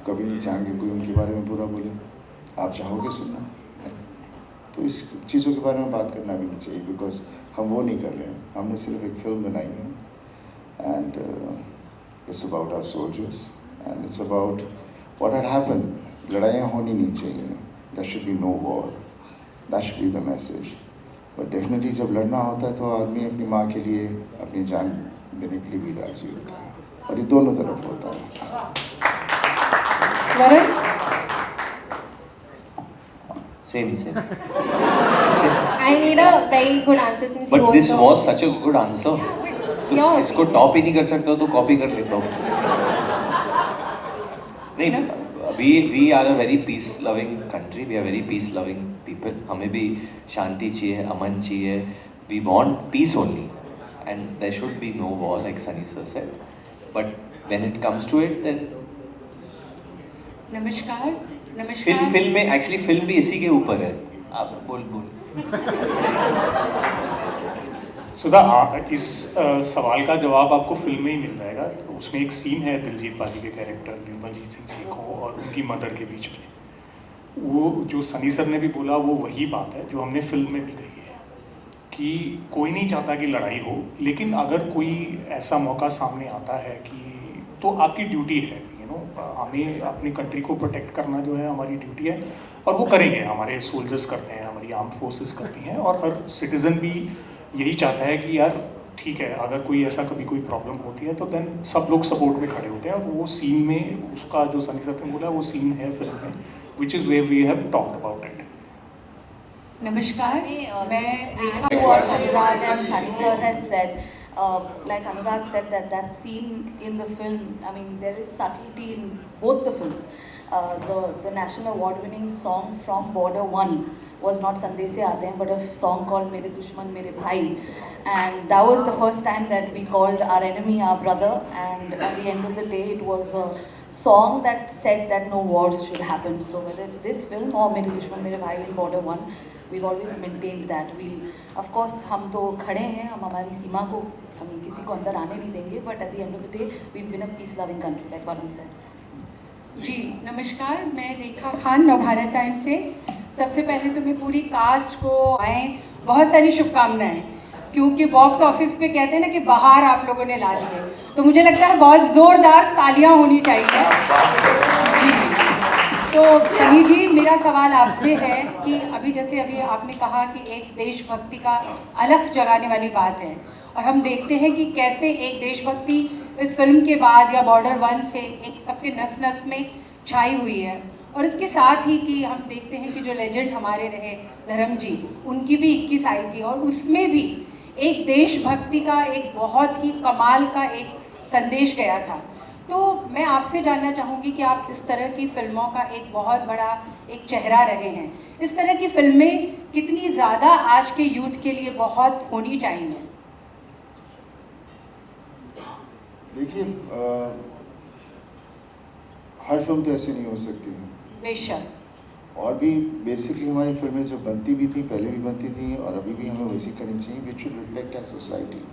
कभी नहीं चाहेंगे कोई उनके बारे में बुरा बोले. आप चाहोगे सुनना? तो इस चीज़ों के बारे में बात करना भी नहीं चाहिए, बिकॉज हम वो नहीं कर रहे हैं. हमने सिर्फ एक फिल्म बनाई है, and it's about our soldiers. And it's about what had happened. लड़ाइयाँ होनी नहीं चाहिए. There should be no war. That should be the message. But definitely जब लड़ना होता है तो आदमी अपनी माँ के लिए अपनी जान देने के लिए भी राजी होता है, और ये दोनों तरफ होता है. Varun? Same. I need a very good answer since you also. But this was such a good answer. तो इसको टॉप ही नहीं कर सकता तो कॉपी कर लेता हूँ. नहीं, we are a very peace loving country. We are very peace loving people. हमें भी शांति चाहिए, अमन चाहिए. We want peace only, and there should be no war, like Sunny sir said. But when it comes to it, then नमस्कार. Film में actually film भी इसी के ऊपर है. आप बोल. सुधा, इस सवाल का जवाब आपको फिल्म में ही मिल जाएगा. उसमें एक सीन है दिलजीत पाजी के कैरेक्टर निर्मलजीत सिंह सेखो और उनकी मदर के बीच में. वो जो सनी सर ने भी बोला वो वही बात है जो हमने फिल्म में भी कही है, कि कोई नहीं चाहता कि लड़ाई हो, लेकिन अगर कोई ऐसा मौका सामने आता है कि तो आपकी ड्यूटी है. हमें अपनी कंट्री को प्रोटेक्ट करना जो है हमारी ड्यूटी है, और वो करेंगे. हमारे सोल्जर्स करते हैं, हमारी आर्म फोर्सेस करती हैं, और हर सिटीज़न भी यही चाहता है कि यार ठीक है, अगर कोई ऐसा कभी कोई प्रॉब्लम होती है तो देन सब लोग सपोर्ट में खड़े होते हैं. और वो सीन में उसका जो सनी सर ने बोला वो सीन है फिल्म में, which is where we have talked about it. नमस्कार. मैं what Anurag and Sunny sir has said, like Anurag said that scene in the film, I mean there is subtlety in both the films. The national award winning song from Border 1, was not संदेशे आते हैं, but a song called मेरे दुश्मन मेरे भाई, and that was the first time that we called our enemy our brother, and at the end of the day it was a song that said that no wars should happen. So whether it's this film or मेरे दुश्मन मेरे भाई in Border 1, we've always maintained that. Of course हम तो खड़े हैं, हम हमारी सीमा को हम किसी को अंदर आने नहीं देंगे, but at the end of the day we've been a peace loving country like Varun said. जी नमस्कार, मैं रेखा खान नवभारत टाइम से। सबसे पहले तो मैं पूरी कास्ट को आए बहुत सारी शुभकामनाएं, क्योंकि बॉक्स ऑफिस पे कहते हैं ना कि बाहर आप लोगों ने ला दी है, तो मुझे लगता है बहुत ज़ोरदार तालियां होनी चाहिए। जी तो सनी जी, मेरा सवाल आपसे है कि अभी आपने कहा कि एक देशभक्ति का अलग जगाने वाली बात है, और हम देखते हैं कि कैसे एक देशभक्ति इस फिल्म के बाद या बॉर्डर 1 से एक सबके नस नस में छाई हुई है, और इसके साथ ही कि हम देखते हैं कि जो लेजेंड हमारे रहे धर्म जी, उनकी भी 21 आई थी, और उसमें भी एक देशभक्ति का एक बहुत ही कमाल का एक संदेश गया था। तो मैं आपसे जानना चाहूँगी कि आप इस तरह की फिल्मों का एक बहुत बड़ा एक चेहरा रहे हैं, इस तरह की फिल्में कितनी ज़्यादा आज के यूथ के लिए बहुत होनी चाहिए? देखिए, हर फिल्म तो ऐसे नहीं हो सकती है, बेशक। और भी बेसिकली हमारी फिल्में जो बनती भी थी, पहले भी बनती थी और अभी भी हमें वैसी करनी चाहिए, which should reflect as society.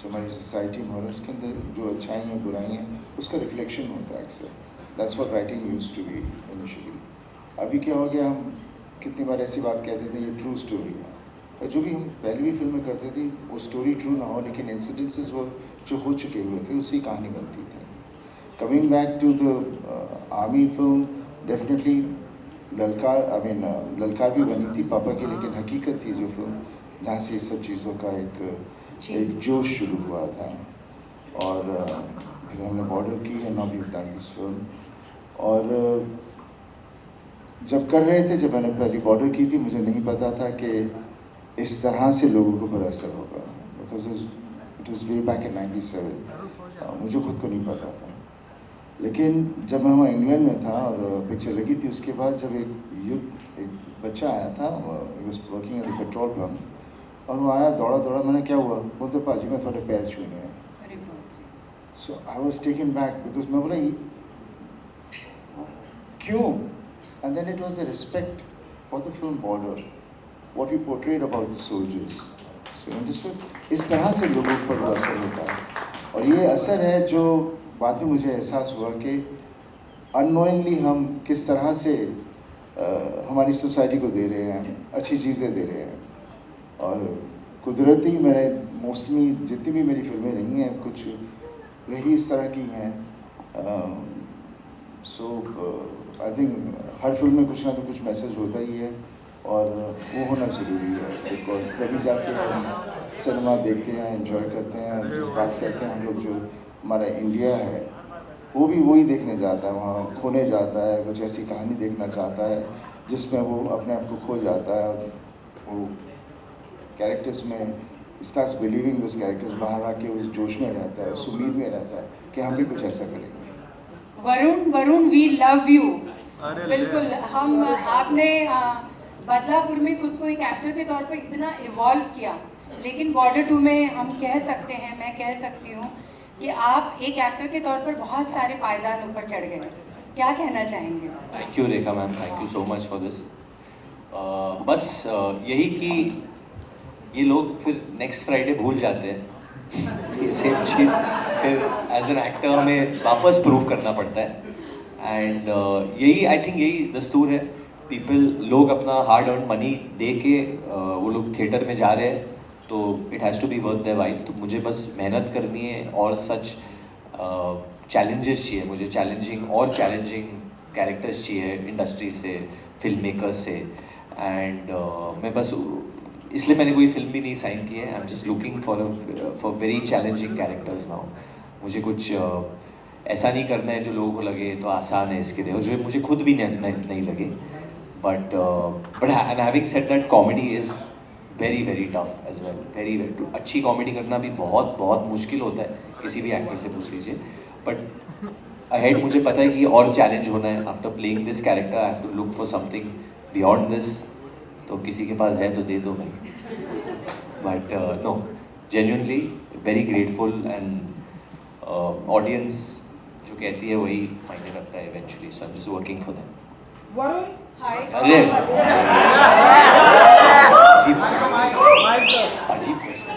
जो हमारी सोसाइटी में हो रहा है उसके अंदर जो अच्छाई हैं बुराई हैं उसका रिफ्लेक्शन होता है अक्सर। That's what writing used to be initially. अभी क्या हो गया, हम कितनी बार ऐसी बात कहते थे ये ट्रू स्टोरी है, और जो भी हम पहले भी फिल्में करते थे वो स्टोरी ट्रू ना हो, लेकिन इंसिडेंसेस वो जो हो चुके हुए थे उसकी कहानी बनती थी। Coming back to the army film, definitely Lalkaar भी बनी थी पापा की, लेकिन हकीकत थी जो फिल्म जहाँ से इस सब चीज़ों का एक जोश शुरू हुआ था, और फिर हमने बॉर्डर की है, now we have done this film. और जब कर रहे थे, जब मैंने पहली बॉर्डर की थी, मुझे नहीं पता था कि इस तरह से लोगों को ऊपर असर होगा, because it was way back in 97, मुझे खुद को नहीं पता था। लेकिन जब मैं वहाँ इंग्लैंड में था और पिक्चर लगी थी, उसके बाद जब एक बच्चा आया था, working at the petrol pump, और वो आया दौड़ा, मैंने क्या हुआ, बोलते पाजी मैं थोड़े पैर छूने हैं। So I was taken back, because मैं बोला क्यों, and then it was the respect for the film Border, what we portrayed about the soldiers. So इस तरह से लोगों पर वो असर होता है, और ये असर है जो बाद में मुझे एहसास हुआ कि अननोइंगली हम किस तरह से हमारी सोसाइटी को दे रहे हैं, अच्छी चीज़ें दे रहे हैं। और कुदरती मैंने मोस्टली जितनी भी मेरी फिल्में रही हैं, कुछ रही इस तरह की हैं। So I think her film में कुछ ना तो कुछ मैसेज होता ही है, और वो होना ज़रूरी है, बिकॉज तभी जाके हम सिनेमा देखते हैं, एंजॉय करते हैं। जिस बात करते हैं हम लोग, जो हमारा इंडिया है वो भी वही देखने जाता है, वहाँ खोने जाता है, कुछ ऐसी कहानी देखना चाहता है जिसमें वो अपने आप को खो जाता है, वो कैरेक्टर्स में स्टार्ट्स बिलीविंग दोस कैरेक्टर्स, बाहर आके उस जोश में रहता है, उस उम्मीद में रहता है कि हम भी कुछ ऐसा करेंगे। Varun we love you. बिल्कुल, हम आपने बदलापुर में खुद को एक एक्टर के तौर पर इतना इवॉल्व किया, लेकिन बॉर्डर 2 में हम कह सकते हैं, मैं कह सकती हूँ कि आप एक एक्टर के तौर पर बहुत सारे पायदान ऊपर चढ़ गए। क्या कहना चाहेंगे? Thank you Rekha ma'am, thank you so much for this. बस यही कि ये लोग फिर नेक्स्ट फ्राइडे भूल जाते हैं ये सेम चीज़, फिर एज एन एक्टर हमें वापस प्रूव करना पड़ता है, एंड यही आई थिंक यही दस्तूर है। लोग अपना हार्ड अर्न मनी दे के वो लोग थिएटर में जा रहे हैं, तो it has to be worth their while. तो मुझे बस मेहनत करनी है, और सच चैलेंजेस चाहिए मुझे, चैलेंजिंग कैरेक्टर्स चाहिए इंडस्ट्री से, फिल्म मेकर्स से, एंड मैं बस इसलिए मैंने कोई फिल्म भी नहीं साइन की है। आई am just looking for very challenging characters now. मुझे कुछ ऐसा नहीं करना है जो लोगों को लगे तो आसान है इसके लिए, और जो मुझे खुद भी नहीं लगे। But and having said that, comedy is very tough as well. Very अच्छी कॉमेडी करना भी बहुत मुश्किल होता है, किसी भी एक्टर से पूछ लीजिए। बट अहेड मुझे पता है कि और चैलेंज होना है। After playing this character I have to look for something beyond this, तो किसी के पास है तो दे दो भाई. But no, genuinely very grateful and audience जो कहती है वही मायने रखता है eventually. So I'm just working for them. Varun, हाय. अरे अजीब क्वेश्चन.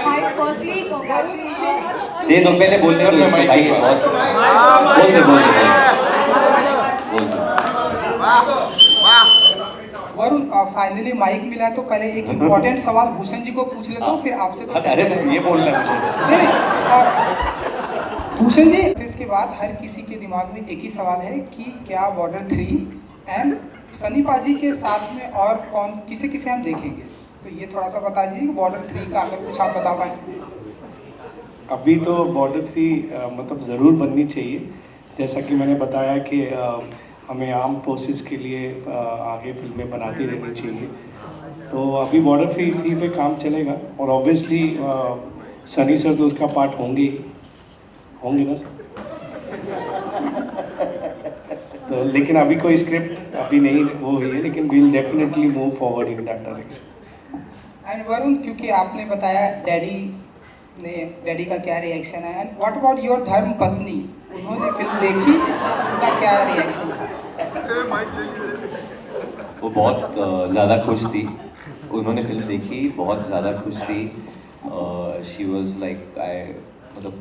हाय, फर्स्टली कांग्रेचुलेशंस. दे दो पहले बोलने दो इसको भाई. बहुत बोल दे. वरुण फाइनली माइक मिला है तो पहले एक इम्पोर्टेंट सवाल भूषण जी को पूछ लेता हूँ फिर आपसे. तो अरे ये बोलना है मुझे. नहीं, भूषण जी इसके बाद हर किसी के दिमाग में एक ही सवाल है कि क्या बॉर्डर 3 एंड सनी पाजी के साथ में और कौन किसे किसे हम देखेंगे, तो ये थोड़ा सा बता दीजिए कि बॉर्डर 3 का अगर कुछ आप बता पाएँ. अभी तो बॉर्डर 3 मतलब ज़रूर बननी चाहिए. जैसा कि मैंने बताया कि हमें आर्म फोर्सेस के लिए आगे फिल्में बनाती रहनी चाहिए. तो अभी बॉर्डर 3 पे काम चलेगा और ऑब्वियसली सनी सर तो उसका पार्ट होंगे ना सर. तो लेकिन अभी कोई स्क्रिप्ट अभी नहीं वो हुई है, लेकिन we'll definitely move forward in that direction. And Varun, क्योंकि आपने बताया डैडी का क्या रिएक्शन है, एंड व्हाट अबाउट योर धर्म पत्नी, उन्होंने फिल्म देखी, उनका क्या रिएक्शन था? वो बहुत ज़्यादा खुश थी. उन्होंने फिल्म देखी, बहुत ज़्यादा खुश थी. शी वॉज लाइक मतलब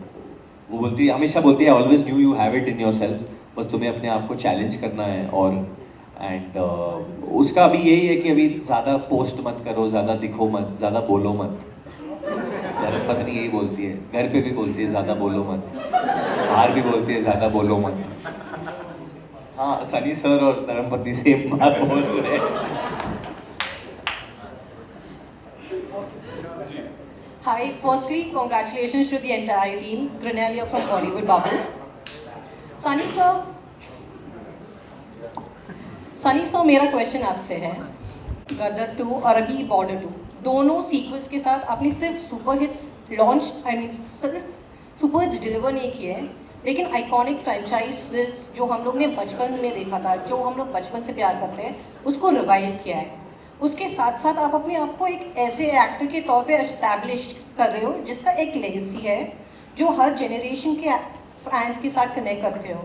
वो बोलती हमेशा बोलती है always new you have it in your self. बस तुम्हें अपने आप को चैलेंज करना है. और एंड उसका अभी यही है कि अभी ज़्यादा पोस्ट मत करो, ज़्यादा दिखो मत, ज़्यादा बोलो मत. धर्मपत्नी यही बोलती है, घर पे भी बोलती है ज़्यादा बोलो मत, बाहर भी बोलती है ज़्यादा बोलो मत. हाँ, सनी सर और धर्मपत्नी सेम बात बोल रहे हैं. Hi, firstly, congratulations to the entire team. Grenalia from Bollywood Bubble. Sunny sir, मेरा क्वेश्चन आपसे है. गदर 2 और अभी बॉर्डर 2 दोनों सीक्वल्स के साथ आपने सिर्फ सुपर हिट्स लॉन्च सिर्फ सुपर हिट्स डिलीवर नहीं किए हैं, लेकिन आइकॉनिक फ्रेंचाइजेस जो हम लोग ने बचपन में देखा था, जो हम लोग बचपन से प्यार करते हैं, उसको रिवाइव किया है. उसके साथ साथ आप अपने आप को एक ऐसे एक्टर के तौर पे एस्टैब्लिश कर रहे हो जिसका एक लेगेसी है जो हर जनरेशन के फैंस के साथ कनेक्ट करते हो.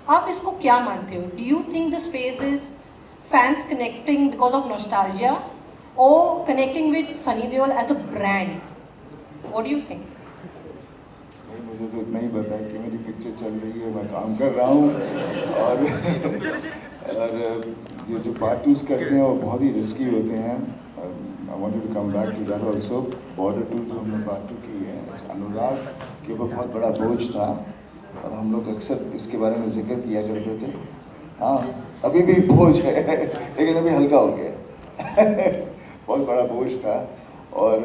आप इसको क्या मानते हो? Do you think this phase is fans connecting because of nostalgia और connecting with Sunny Deol as a brand? What do you think? मुझे तो इतना ही पता है कि मेरी पिक्चर चल रही है, मैं काम कर रहा हूँ. और ये जो पार्ट 2 करते हैं वो बहुत ही रिस्की होते हैं. I want to come back to that also. Border 2 जो हमने पार्ट 2 की है, अनुराग के ऊपर बहुत बड़ा बोझ था और हम लोग अक्सर इसके बारे में जिक्र किया करते थे. हाँ, अभी भी बोझ है लेकिन अभी हल्का हो गया. बहुत बड़ा बोझ था और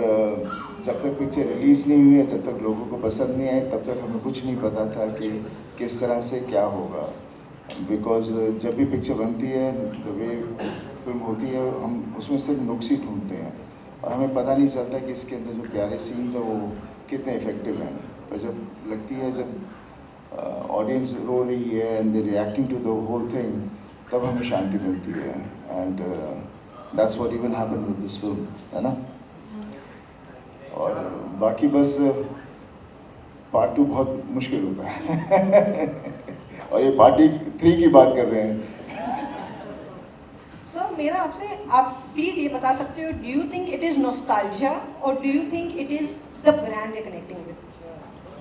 जब तक पिक्चर रिलीज़ नहीं हुई है, जब तक लोगों को पसंद नहीं आई, तब तक हमें कुछ नहीं पता था कि किस तरह से क्या होगा. बिकॉज जब भी पिक्चर बनती है, द वे फिल्म होती है, हम उसमें सिर्फ नुक्स ही ढूंढते हैं और हमें पता नहीं चलता कि इसके अंदर जो प्यारे सीन्स हैं वो कितने इफेक्टिव हैं. पर जब लगती है, जब ऑडियंस रो रही है and they reacting to the whole thing, तब हमें शांति मिलती है. And that's what even happened with this film, है ना. और बाकी बस पार्ट 2 बहुत मुश्किल होता है. और ये पार्टी 3 की बात कर रहे हैं. सर, मेरा आपसे आप प्लीज ये बता सकते हो, do you think it is nostalgia और do you think it is the brand they connecting with?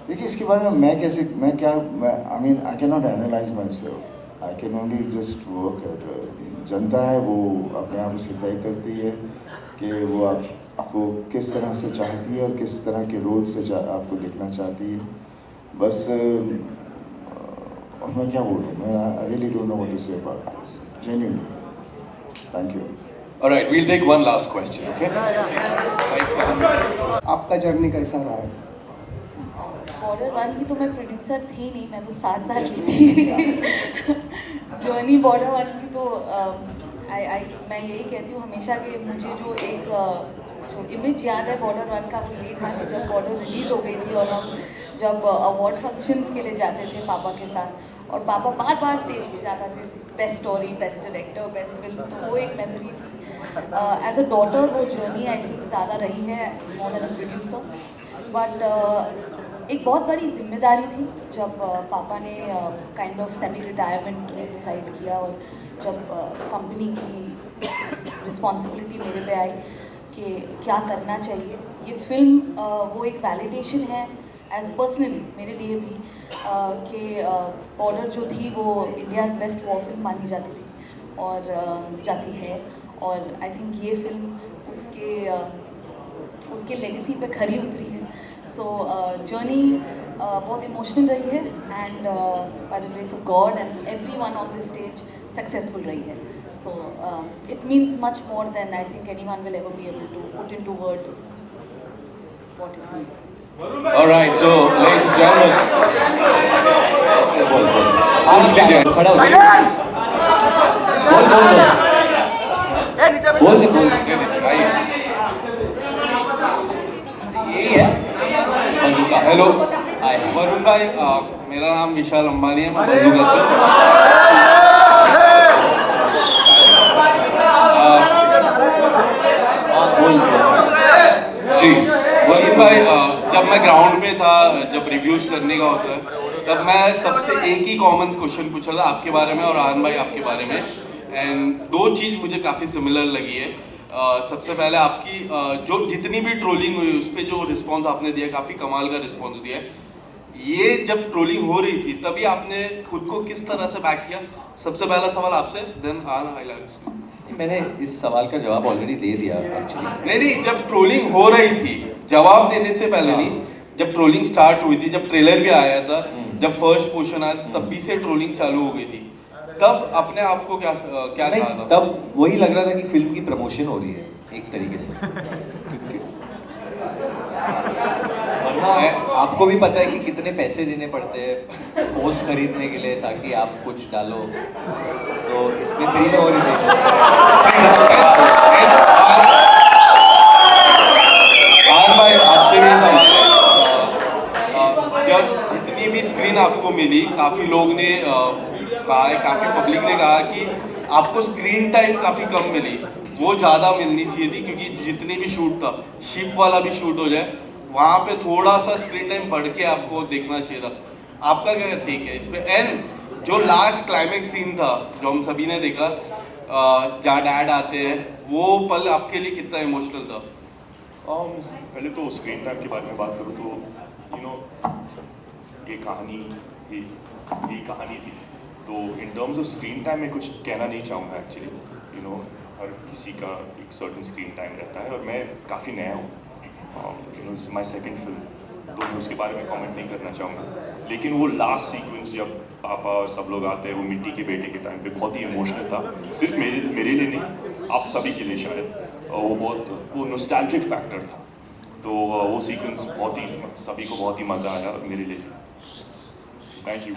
देखिए, इसके बारे में मैं I mean I can not analyse myself. I can only just work at. जनता है वो अपने आप उसे तय करती है कि वो आपको किस तरह से चाहती है और किस तरह के रोल से आपको देखना चाहती है. बस और मैं क्या बोलूँ, मैं I really don't know what to say about this. Genuinely, thank you. Alright, we'll take one last question, okay? आपका जर्नी कैसा रहा है? बॉर्डर 1 की तो मैं प्रोड्यूसर थी नहीं, मैं तो 7 साल की थी. जर्नी बॉर्डर 1 की तो मैं यही कहती हूँ हमेशा कि मुझे जो एक जो इमेज याद है बॉर्डर 1 का, वो यही था कि जब बॉर्डर रिलीज़ हो गई थी और हम जब अवार्ड फंक्शंस के लिए जाते थे पापा के साथ, और पापा बार बार स्टेज पे जाता थे, best story, best director, best film, तो वो एक मेमोरी थी. एज अ डॉटर वो जर्नी आई थिंक ज़्यादा रही है मोर देन अ प्रोड्यूसर, बट एक बहुत बड़ी जिम्मेदारी थी जब पापा ने kind of semi retirement decide किया और जब कंपनी की रिस्पॉन्सिबिलिटी मेरे पे आई कि क्या करना चाहिए। ये फिल्म वो एक वैलिडेशन है एज पर्सनली मेरे लिए भी कि बॉर्डर जो थी वो इंडियाज़ बेस्ट वॉर फिल्म मानी जाती थी और जाती है, और आई थिंक ये फिल्म उसके लेगेसी पे खरी उतरी है। सो जर्नी बहुत इमोशनल रही है and by the grace of God and everyone on this stage successful रही है। So it means much more than I think anyone will ever be able to put into words what it means. All right, so ladies and gentlemen, खड़ा हो आइए। यही है बंदूका। Hello, Varun भाई, मेरा नाम विशाल अंबानी है, मैं बंदूका से। जी वरुण भाई, जब मैं ग्राउंड पे था, जब रिव्यूज करने का होता है, तब मैं सबसे एक ही कॉमन क्वेश्चन पूछ रहा था आपके बारे में और आन भाई आपके बारे में, एंड दो चीज़ मुझे काफ़ी सिमिलर लगी है। सबसे पहले आपकी जो जितनी भी ट्रोलिंग हुई उस पर जो रिस्पॉन्स आपने दिया, काफ़ी कमाल का रिस्पॉन्स दिया है। ये जब ट्रोलिंग हो रही थी तभी आपने खुद को किस तरह से बैक किया? सबसे पहला सवाल आपसे, देन हाईलाइट्स। मैंने इस सवाल का जवाब ऑलरेडी दे दिया एक्चुअली। नहीं, जब ट्रोलिंग हो रही थी, जवाब देने से पहले नहीं, जब ट्रोलिंग स्टार्ट हुई थी, जब ट्रेलर भी आया था, जब फर्स्ट पोर्शन आया तब भी से ट्रोलिंग चालू हो गई थी, तब अपने आप को क्या कहा था? तब वही लग रहा था कि फिल्म की प्रमोशन हो रही है एक तरीके से। वरना आपको भी पता है कि कितने पैसे देने पड़ते हैं पोस्ट खरीदने के लिए ताकि आप कुछ डालो, तो इसमें फ्री में हो रही थी। भाई आपसे भी सवाल है, जब जितनी भी स्क्रीन आपको मिली, काफ़ी लोग ने कहा है, काफ़ी पब्लिक ने कहा कि आपको स्क्रीन टाइम काफ़ी कम मिली, वो ज़्यादा मिलनी चाहिए थी, क्योंकि जितनी भी शूट था, शिप वाला भी शूट हो जाए, वहाँ पे थोड़ा सा स्क्रीन टाइम बढ़ के आपको देखना चाहिए था। आपका क्या ठीक है इस पर? एंड जो लास्ट क्लाइमेक्स सीन था जो हम सभी ने देखा, जहाँ डैड आते हैं, वो पल आपके लिए कितना इमोशनल था? पहले तो स्क्रीन टाइम के बारे में बात करूँ तो ये कहानी थी, तो in terms of screen time मैं कुछ कहना नहीं चाहूँगा एक्चुअली। हर किसी का एक सर्टेन स्क्रीन टाइम रहता है और मैं काफ़ी नया हूँ, this is my second film, तो मैं उसके बारे में कमेंट नहीं करना चाहूँगा। लेकिन वो लास्ट सीक्वेंस जब पापा और सब लोग आते हैं, वो मिट्टी के बेटे के टाइम पे बहुत ही इमोशनल था, सिर्फ मेरे लिए नहीं, आप सभी के लिए शायद। वो नॉस्टैल्जिक फैक्टर था, तो वो सीक्वेंस सभी को बहुत ही मज़ा आया, मेरे लिए। Thank you.